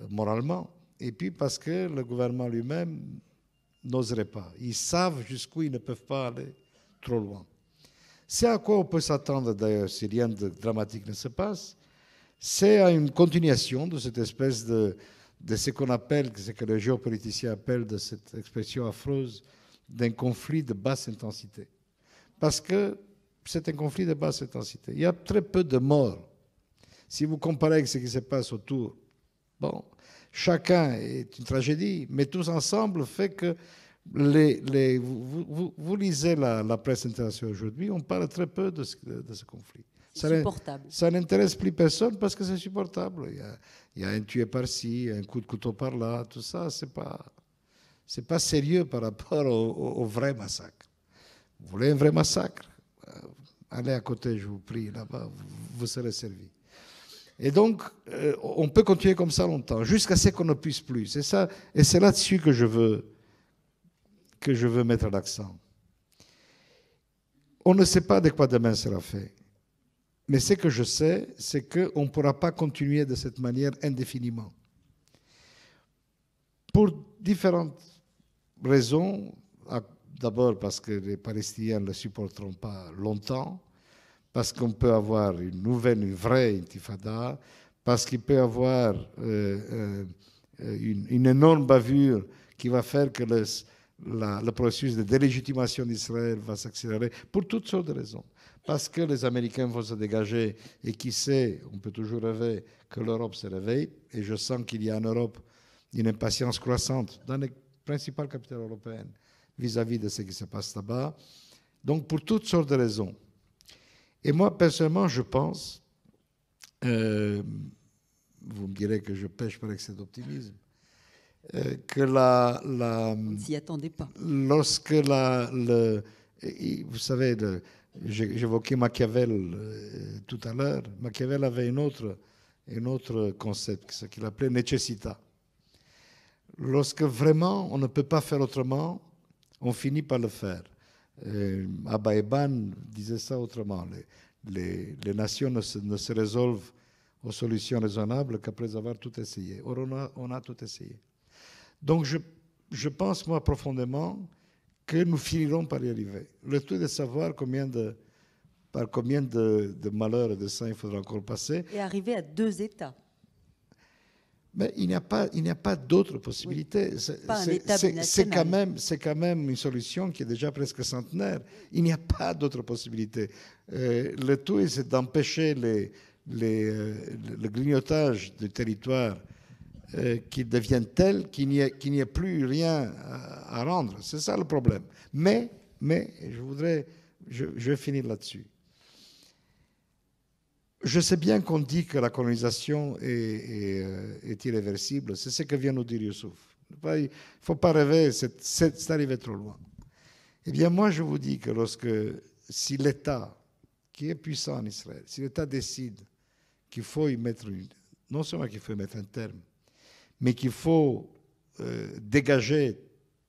moralement. Et puis parce que le gouvernement lui-même n'oserait pas. Ils savent jusqu'où ils ne peuvent pas aller trop loin. C'est à quoi on peut s'attendre d'ailleurs si rien de dramatique ne se passe. C'est à une continuation de cette espèce de ce qu'on appelle, ce que les géopoliticiens appellent, de cette expression affreuse, d'un conflit de basse intensité. Parce que c'est un conflit de basse intensité. Il y a très peu de morts. Si vous comparez avec ce qui se passe autour, bon, chacun est une tragédie, mais tous ensemble fait que vous lisez la presse internationale aujourd'hui, on parle très peu de ce conflit. Supportable. Ça n'intéresse plus personne parce que c'est supportable. Il y a un tué par-ci, un coup de couteau par-là, tout ça, c'est pas sérieux par rapport au vrai massacre. Vous voulez un vrai massacre? Allez à côté, je vous prie, là-bas, vous serez servi. Et donc, on peut continuer comme ça longtemps, jusqu'à ce qu'on ne puisse plus. C'est ça, et c'est là-dessus que je veux mettre l'accent. On ne sait pas de quoi demain sera fait. Mais ce que je sais, c'est qu'on ne pourra pas continuer de cette manière indéfiniment. Pour différentes raisons. D'abord parce que les Palestiniens ne le supporteront pas longtemps, parce qu'on peut avoir une vraie intifada, parce qu'il peut y avoir une énorme bavure qui va faire que le processus de délégitimation d'Israël va s'accélérer, pour toutes sortes de raisons. Parce que les Américains vont se dégager, et qui sait, on peut toujours rêver que l'Europe se réveille, et je sens qu'il y a en Europe une impatience croissante dans les principales capitales européennes vis-à-vis de ce qui se passe là-bas. Donc, pour toutes sortes de raisons. Et moi, personnellement, je pense, vous me direz que je pêche par excès d'optimisme, que On ne s'y attendait pas. Lorsque vous savez, j'évoquais Machiavel tout à l'heure. Machiavel avait un autre concept, ce qu'il appelait necessità. Lorsque vraiment on ne peut pas faire autrement, on finit par le faire. Abba Eban disait ça autrement. Les nations ne se résolvent aux solutions raisonnables qu'après avoir tout essayé. Or, on a tout essayé. Donc, je pense, moi, profondément, que nous finirons par y arriver. Le tout est de savoir par combien de malheurs et de sang il faudra encore passer. Et arriver à 2 États. Mais il n'y a pas d'autre possibilité. Oui, c'est quand même une solution qui est déjà presque centenaire. Il n'y a pas d'autre possibilité. Le tout, c'est d'empêcher le grignotage du territoire qui devienne tel qu'il n'y ait plus rien à rendre. C'est ça le problème. Mais je vais finir là-dessus. Je sais bien qu'on dit que la colonisation est irréversible. C'est ce que vient nous dire Youssouf. Il ne faut pas rêver, c'est arrivé trop loin. Eh bien, moi, je vous dis que si l'État, qui est puissant en Israël, si l'État décide qu'il faut y mettre, non seulement qu'il faut y mettre un terme, mais qu'il faut dégager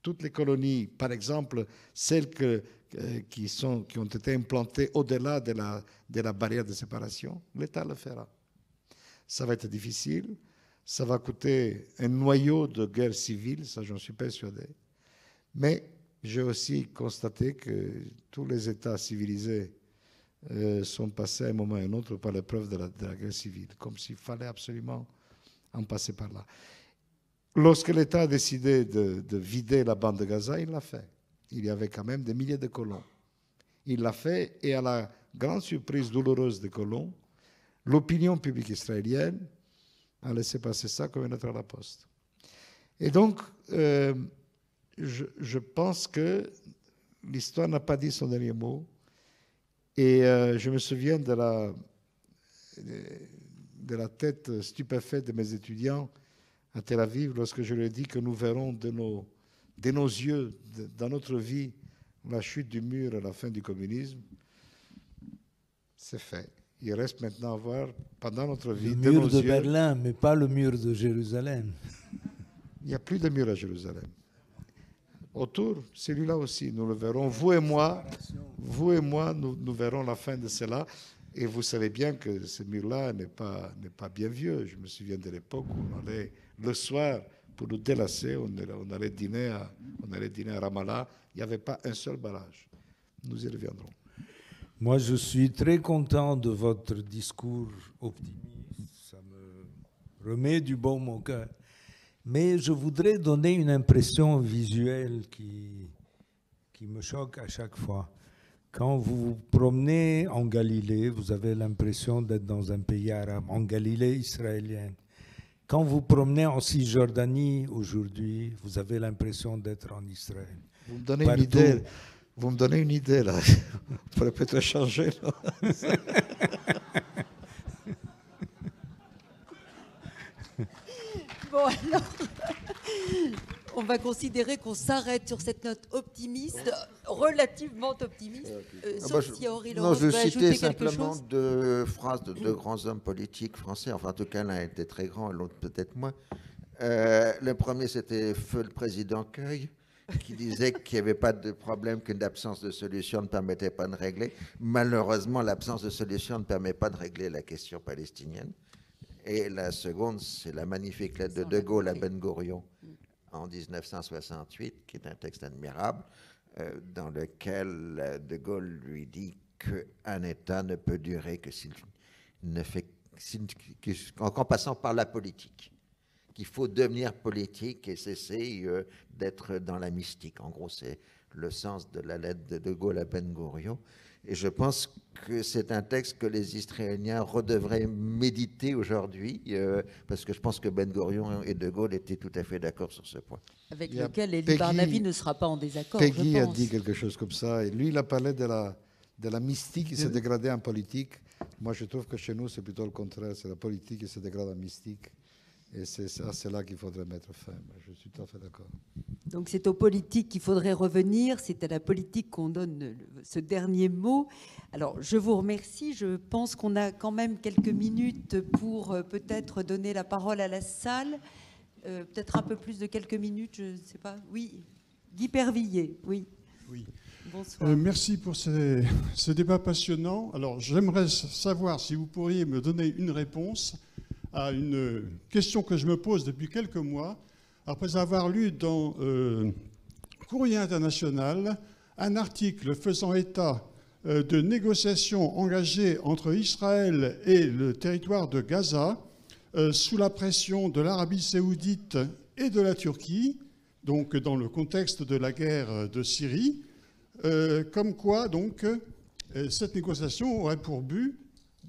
toutes les colonies, par exemple celles qui ont été implantées au-delà de la barrière de séparation, l'État le fera. Ça va être difficile, ça va coûter un noyau de guerre civile, ça j'en suis persuadé. Mais j'ai aussi constaté que tous les États civilisés sont passés à un moment ou à un autre par l'épreuve de la guerre civile, comme s'il fallait absolument en passer par là. Lorsque l'État a décidé de vider la bande de Gaza, il l'a fait. Il y avait quand même des milliers de colons. Il l'a fait, et à la grande surprise douloureuse des colons, l'opinion publique israélienne a laissé passer ça comme une lettre à la poste. Et donc, je pense que l'histoire n'a pas dit son dernier mot. Et je me souviens de la tête stupéfaite de mes étudiants à Tel Aviv lorsque je leur ai dit que nous verrons de nos yeux, dans notre vie, la chute du mur et la fin du communisme. C'est fait. Il reste maintenant à voir, pendant notre vie, le mur de Berlin, mais pas le mur de Jérusalem. Il n'y a plus de mur à Jérusalem. Autour, celui-là aussi, nous le verrons. Vous et moi, nous verrons la fin de cela. Et vous savez bien que ce mur-là n'est pas bien vieux. Je me souviens de l'époque où on allait le soir, pour nous délasser, on allait dîner à Ramallah. Il n'y avait pas un seul barrage. Nous y reviendrons. Moi, je suis très content de votre discours optimiste. Ça me remet du baume au cœur. Mais je voudrais donner une impression visuelle qui me choque à chaque fois. Quand vous vous promenez en Galilée, vous avez l'impression d'être dans un pays arabe, en Galilée israélienne. Quand vous promenez en Cisjordanie aujourd'hui, vous avez l'impression d'être en Israël. Vous me donnez une idée là. On pourrait peut-être changer. va considérer qu'on s'arrête sur cette note optimiste, relativement optimiste, sauf si Henri Laurent je veut ajouter citais quelque simplement chose. deux phrases de deux grands hommes politiques français. Enfin, en tout cas, l'un était très grand, l'autre peut-être moins. Le premier, c'était Feu le président Cueil, qui disait qu'il n'y avait pas de problème, qu'une absence de solution ne permettait pas de régler. Malheureusement, l'absence de solution ne permet pas de régler la question palestinienne. Et la seconde, c'est la magnifique lettre de De Gaulle à Ben Gourion en 1968, qui est un texte admirable, dans lequel De Gaulle lui dit qu'un État ne peut durer que s'il ne fait qu'en passant par la politique, qu'il faut devenir politique et cesser d'être dans la mystique. En gros, c'est le sens de la lettre de De Gaulle à Ben Gourion. Et je pense que c'est un texte que les Israéliens redevraient méditer aujourd'hui, parce que je pense que Ben Gourion et De Gaulle étaient tout à fait d'accord sur ce point. Avec lequel Elie Barnavi ne sera pas en désaccord, je Peggy pense. a dit quelque chose comme ça. Et lui, il a parlé de la mystique qui s'est dégradée en politique. Moi, je trouve que chez nous, c'est plutôt le contraire. C'est la politique qui se dégrade en mystique. Et c'est là qu'il faudrait mettre fin. Je suis tout à fait d'accord. Donc c'est aux politiques qu'il faudrait revenir, c'est à la politique qu'on donne ce dernier mot. Alors je vous remercie, je pense qu'on a quand même quelques minutes pour peut-être donner la parole à la salle, peut-être un peu plus de quelques minutes, je ne sais pas. Oui, Guy Pervilliers, oui. Oui. Bonsoir. Merci pour ce débat passionnant. Alors j'aimerais savoir si vous pourriez me donner une réponse à une question que je me pose depuis quelques mois, après avoir lu dans Courrier International un article faisant état de négociations engagées entre Israël et le territoire de Gaza sous la pression de l'Arabie saoudite et de la Turquie, donc dans le contexte de la guerre de Syrie, comme quoi donc cette négociation aurait pour but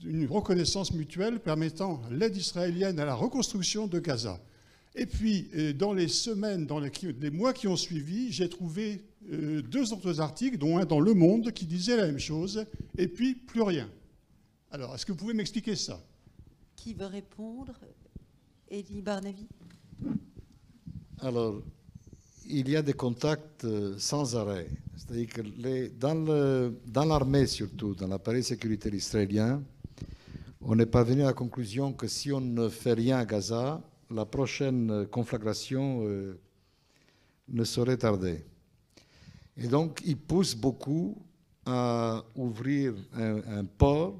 une reconnaissance mutuelle permettant l'aide israélienne à la reconstruction de Gaza. Et puis, dans les semaines, dans les mois qui ont suivi, j'ai trouvé deux autres articles, dont un dans Le Monde, qui disait la même chose, et puis plus rien. Alors, est-ce que vous pouvez m'expliquer ça? Qui veut répondre? Elie Barnavi. Alors, il y a des contacts sans arrêt. C'est-à-dire que dans l'armée surtout, dans l'appareil sécuritaire israélien, on est parvenu à la conclusion que si on ne fait rien à Gaza, la prochaine conflagration ne saurait tarder. Et donc, ils poussent beaucoup à ouvrir un port,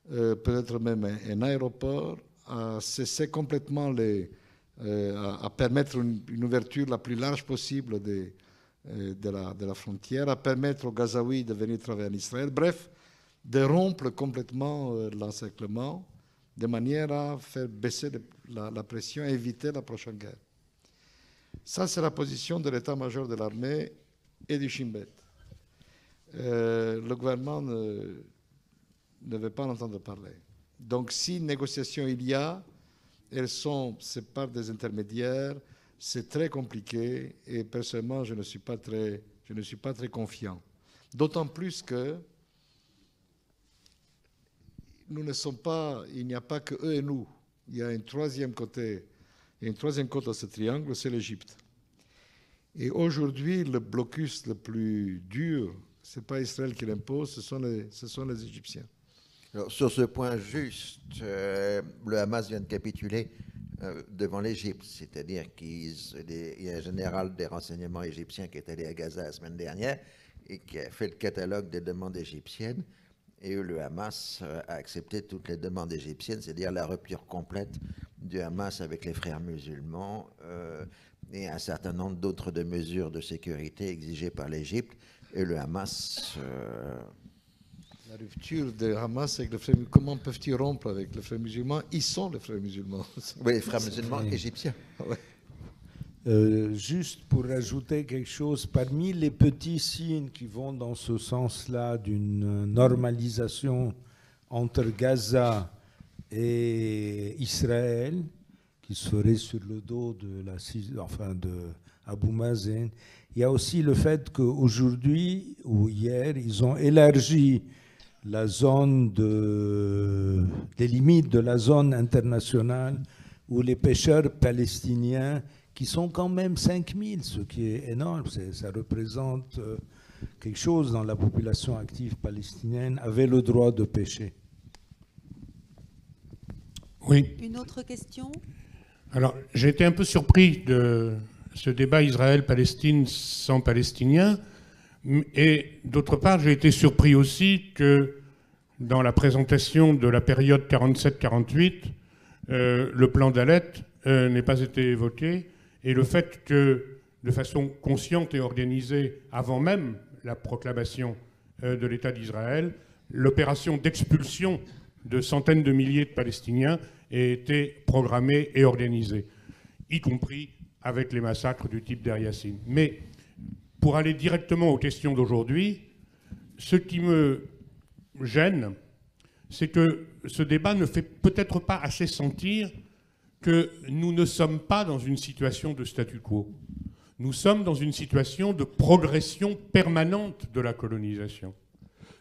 peut-être même un aéroport, à cesser complètement à permettre une ouverture la plus large possible de la frontière, à permettre aux Gazaouis de venir travailler en Israël. Bref, de rompre complètement l'encerclement de manière à faire baisser la pression et éviter la prochaine guerre. Ça, c'est la position de l'état-major de l'armée et du Shin Bet. Le gouvernement ne veut pas en entendre parler. Donc, si négociation il y a, c'est par des intermédiaires, c'est très compliqué et personnellement, je ne suis pas très confiant. D'autant plus que nous ne sommes pas, il n'y a pas que eux et nous. Il y a une troisième côte à ce triangle, c'est l'Égypte. Et aujourd'hui, le blocus le plus dur, ce n'est pas Israël qui l'impose, ce sont les Égyptiens. Alors, sur ce point juste, le Hamas vient de capituler devant l'Égypte, c'est-à-dire qu'il y a un général des renseignements égyptiens qui est allé à Gaza la semaine dernière et qui a fait le catalogue des demandes égyptiennes. Et le Hamas a accepté toutes les demandes égyptiennes, c'est-à-dire la rupture complète du Hamas avec les frères musulmans et un certain nombre d'autres mesures de sécurité exigées par l'Égypte. Et le Hamas... La rupture du Hamas avec les frères musulmans, comment peuvent-ils rompre avec les frères musulmans? Ils sont les frères musulmans. Oui, les frères musulmans égyptiens. Ouais. Juste pour ajouter quelque chose, parmi les petits signes qui vont dans ce sens-là d'une normalisation entre Gaza et Israël, qui serait sur le dos de Abou Mazen, il y a aussi le fait qu'aujourd'hui ou hier, ils ont élargi la zone les limites de la zone internationale où les pêcheurs palestiniens qui sont quand même 5000, ce qui est énorme. Ça représente quelque chose dans la population active palestinienne, avaient le droit de pêcher. Oui. Une autre question? Alors, j'ai été un peu surpris de ce débat Israël-Palestine sans Palestiniens. Et d'autre part, j'ai été surpris aussi que dans la présentation de la période 47-48, le plan d'Alet n'ait pas été évoqué. Et le fait que, de façon consciente et organisée, avant même la proclamation de l'État d'Israël, l'opération d'expulsion de centaines de milliers de Palestiniens ait été programmée et organisée, y compris avec les massacres du type Deir Yassin. Mais pour aller directement aux questions d'aujourd'hui, ce qui me gêne, c'est que ce débat ne fait peut-être pas assez sentir que nous ne sommes pas dans une situation de statu quo. Nous sommes dans une situation de progression permanente de la colonisation.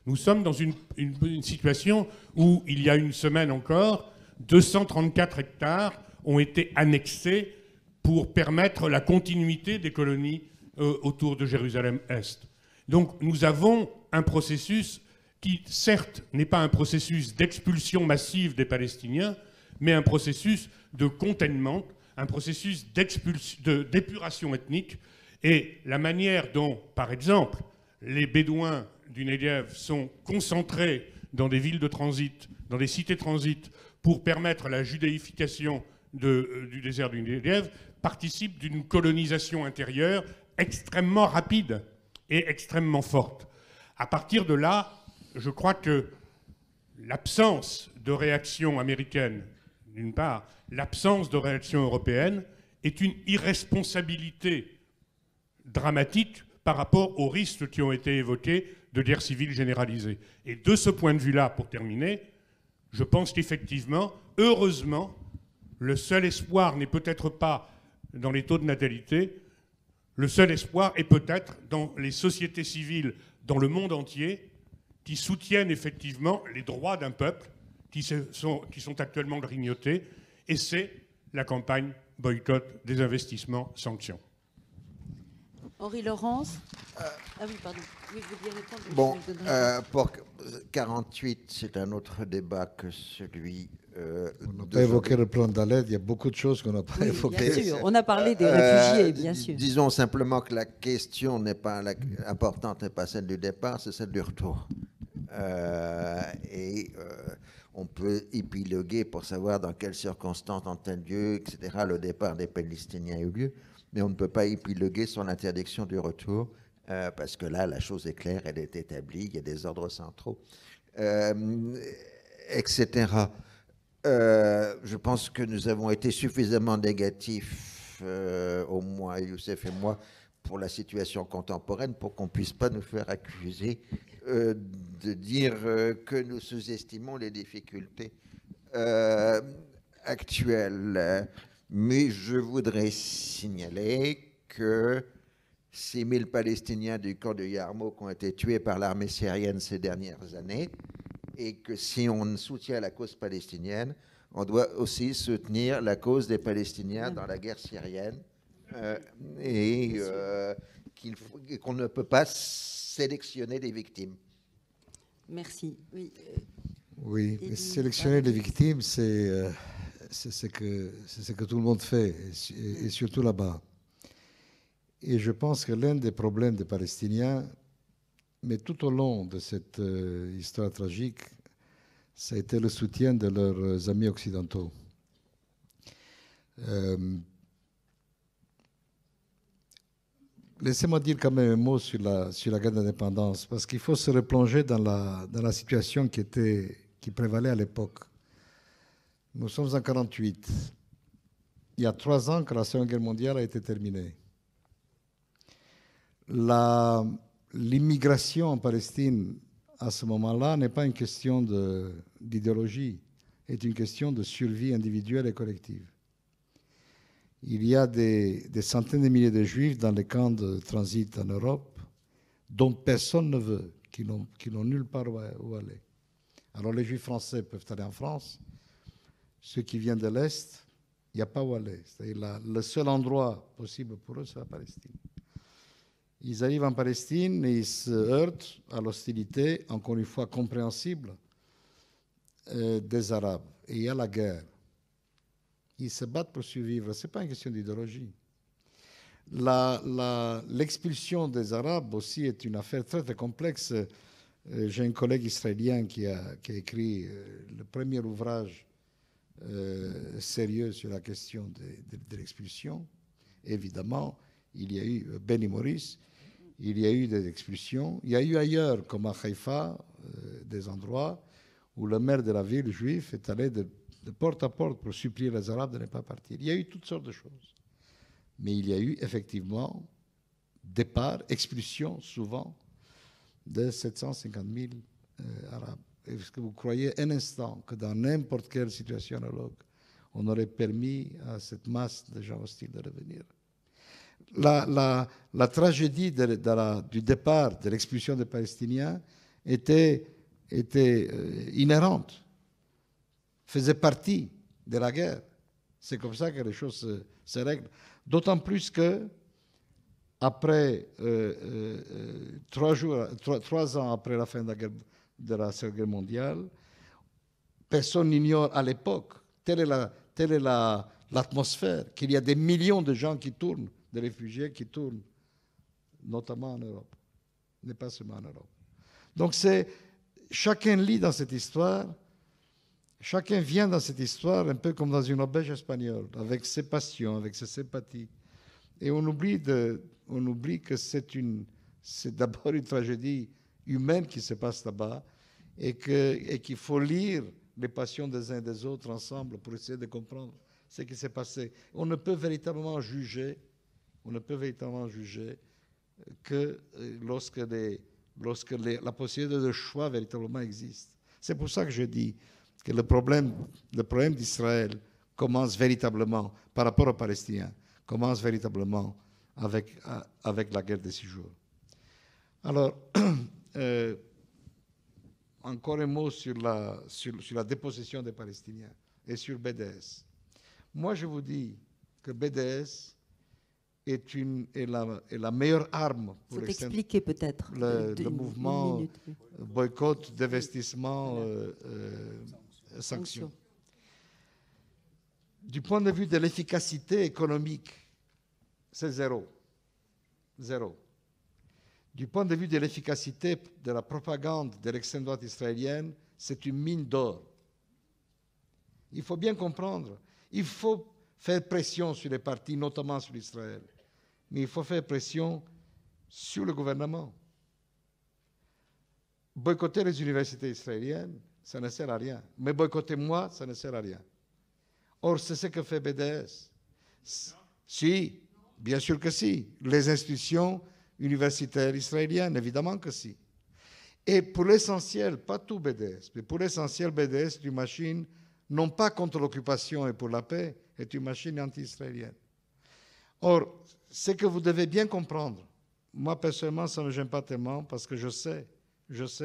Nous sommes dans une situation où, il y a une semaine encore, 234 hectares ont été annexés pour permettre la continuité des colonies autour de Jérusalem-Est. Donc nous avons un processus qui, certes, n'est pas un processus d'expulsion massive des Palestiniens, mais un processus de containment, un processus d'épuration ethnique. Et la manière dont, par exemple, les Bédouins du Negev sont concentrés dans des villes de transit, dans des cités transit, pour permettre la judéification du désert du Negev, participe d'une colonisation intérieure extrêmement rapide et extrêmement forte. À partir de là, je crois que l'absence de réaction américaine, d'une part, l'absence de réaction européenne, est une irresponsabilité dramatique par rapport aux risques qui ont été évoqués de guerre civile généralisée. Et de ce point de vue-là, pour terminer, je pense qu'effectivement, heureusement, le seul espoir n'est peut-être pas dans les taux de natalité, le seul espoir est peut-être dans les sociétés civiles dans le monde entier qui soutiennent effectivement les droits d'un peuple qui sont actuellement grignotés, et c'est la campagne boycott des investissements sanctions. Henri Laurence. Ah oui, pardon. Oui, vous vouliez répondre. Bon, pour 48, c'est un autre débat que celui. On n'a pas évoqué le plan d'Aled, il y a beaucoup de choses qu'on n'a pas évoquées. Bien sûr, on a parlé des réfugiés, bien sûr. Disons simplement que la question n'est pas importante, n'est pas celle du départ, c'est celle du retour. On peut épiloguer pour savoir dans quelles circonstances, en tel lieu, etc., le départ des Palestiniens a eu lieu, mais on ne peut pas épiloguer sur l'interdiction du retour, parce que là, la chose est claire, elle est établie, il y a des ordres centraux, etc. Je pense que nous avons été suffisamment négatifs, au moins Youssef et moi, pour la situation contemporaine, pour qu'on ne puisse pas nous faire accuser de dire que nous sous-estimons les difficultés actuelles. Mais je voudrais signaler que 6000 Palestiniens du camp de Yarmouk ont été tués par l'armée syrienne ces dernières années, et que si on soutient la cause palestinienne, on doit aussi soutenir la cause des Palestiniens dans la guerre syrienne, et qu'on ne peut pas sélectionner des victimes. Merci. Oui, oui, sélectionner les victimes, c'est ce que tout le monde fait, et surtout là-bas. Et je pense que l'un des problèmes des Palestiniens, mais tout au long de cette histoire tragique, ça a été le soutien de leurs amis occidentaux. Laissez-moi dire quand même un mot sur la guerre d'indépendance, parce qu'il faut se replonger dans la situation qui prévalait à l'époque. Nous sommes en 1948. Il y a 3 ans que la Seconde Guerre mondiale a été terminée. L'immigration en Palestine, à ce moment-là, n'est pas une question d'idéologie, est une question de survie individuelle et collective. Il y a des centaines de milliers de Juifs dans les camps de transit en Europe, dont personne ne veut, qui n'ont nulle part où aller. Alors les Juifs français peuvent aller en France, ceux qui viennent de l'Est Il n'y a pas où aller. C'est-à-dire le seul endroit possible pour eux, c'est la Palestine. Ils arrivent en Palestine et ils se heurtent à l'hostilité, encore une fois compréhensible, des Arabes. Et il y a la guerre. Ils se battent pour survivre. Ce n'est pas une question d'idéologie. L'expulsion des Arabes aussi est une affaire très, très complexe. J'ai un collègue israélien qui a écrit le premier ouvrage sérieux sur la question de l'expulsion. Évidemment, il y a eu Benny Morris, il y a eu des expulsions. Il y a eu ailleurs, comme à Haïfa, des endroits où le maire de la ville juif est allé de porte à porte pour supplier les Arabes de ne pas partir. Il y a eu toutes sortes de choses. Mais il y a eu effectivement départ, expulsion souvent de 750 000 Arabes. Est-ce que vous croyez un instant que dans n'importe quelle situation analogue, on aurait permis à cette masse de gens hostiles de revenir? La tragédie du départ, de l'expulsion des Palestiniens était inhérente, faisait partie de la guerre. C'est comme ça que les choses se règlent. D'autant plus que, après 3 ans après la fin de la Seconde Guerre mondiale, personne n'ignore à l'époque, telle est l'atmosphère, qu'il y a des millions de gens qui tournent, de réfugiés qui tournent, notamment en Europe, mais pas seulement en Europe. Donc chacun lit dans cette histoire, chacun vient dans cette histoire un peu comme dans une auberge espagnole, avec ses passions, avec ses sympathies. Et on oublie que c'est d'abord une tragédie humaine qui se passe là-bas et qu'il faut lire les passions des uns et des autres ensemble pour essayer de comprendre ce qui s'est passé. On ne peut véritablement juger que lorsque la possibilité de choix véritablement existe. C'est pour ça que je dis que le problème d'Israël commence véritablement, par rapport aux Palestiniens, commence véritablement avec la guerre des 6 jours. Alors, encore un mot sur la dépossession des Palestiniens et sur BDS. Moi, je vous dis que BDS est la meilleure arme pour expliquer peut-être le mouvement boycott, d'investissement, sanctions. Du point de vue de l'efficacité économique, c'est zéro. Du point de vue de l'efficacité de la propagande de l'extrême droite israélienne, c'est une mine d'or. Il faut bien comprendre. Il faut faire pression sur les partis, notamment sur Israël. Mais il faut faire pression sur le gouvernement. Boycotter les universités israéliennes, ça ne sert à rien. Mais boycotter moi, ça ne sert à rien. Or, c'est ce que fait BDS. Si, bien sûr que si. Les institutions universitaires israéliennes, évidemment que si. Et pour l'essentiel, pas tout BDS, mais pour l'essentiel, BDS est une machine, non pas contre l'occupation et pour la paix, est une machine anti-israélienne. Or, ce que vous devez bien comprendre, moi personnellement, ça ne me gêne pas tellement parce que je sais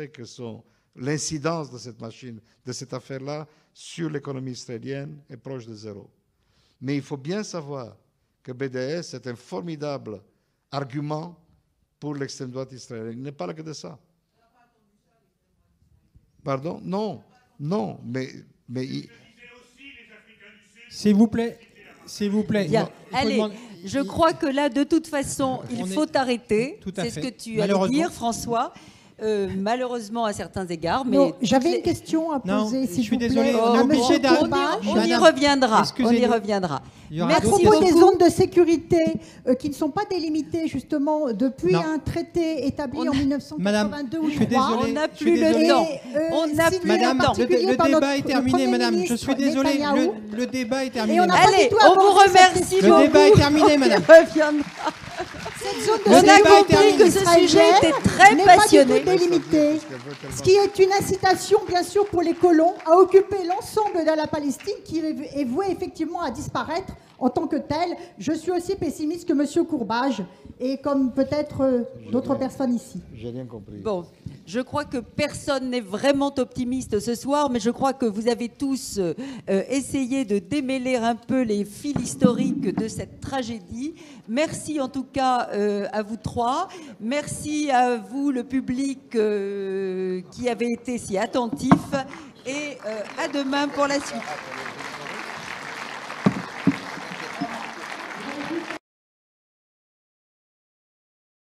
que l'incidence de cette machine, de cette affaire-là, sur l'économie israélienne est proche de zéro. Mais il faut bien savoir que BDS est un formidable argument pour l'extrême droite israélienne. Il n'est pas là que de ça. Pardon? Non, mais S'il vous plaît. Bien. Allez, je crois que là, de toute façon, il faut arrêter. C'est ce que tu allais dire, François. Malheureusement, à certains égards. Mais j'avais une question à poser, s'il vous plaît. Je suis désolé, on y reviendra. On y reviendra. À propos des zones de sécurité qui ne sont pas délimitées, justement, depuis un traité établi en 1982 ou 2003. On n'a plus le temps. Madame, le débat est terminé, madame. Je suis désolé, le débat est terminé. Allez, on vous remercie beaucoup. Le débat est terminé, madame. On a compris que ce sujet était très passionné. Délimité, ce qui est une incitation, bien sûr, pour les colons à occuper l'ensemble de la Palestine qui est vouée effectivement à disparaître en tant que telle. Je suis aussi pessimiste que M. Courbage et comme peut-être d'autres personnes ici. J'ai rien compris. Bon, Je crois que personne n'est vraiment optimiste ce soir, mais je crois que vous avez tous essayé de démêler un peu les fils historiques de cette tragédie. Merci en tout cas à vous trois. Merci à vous, le public, qui avez été si attentif. Et à demain pour la suite.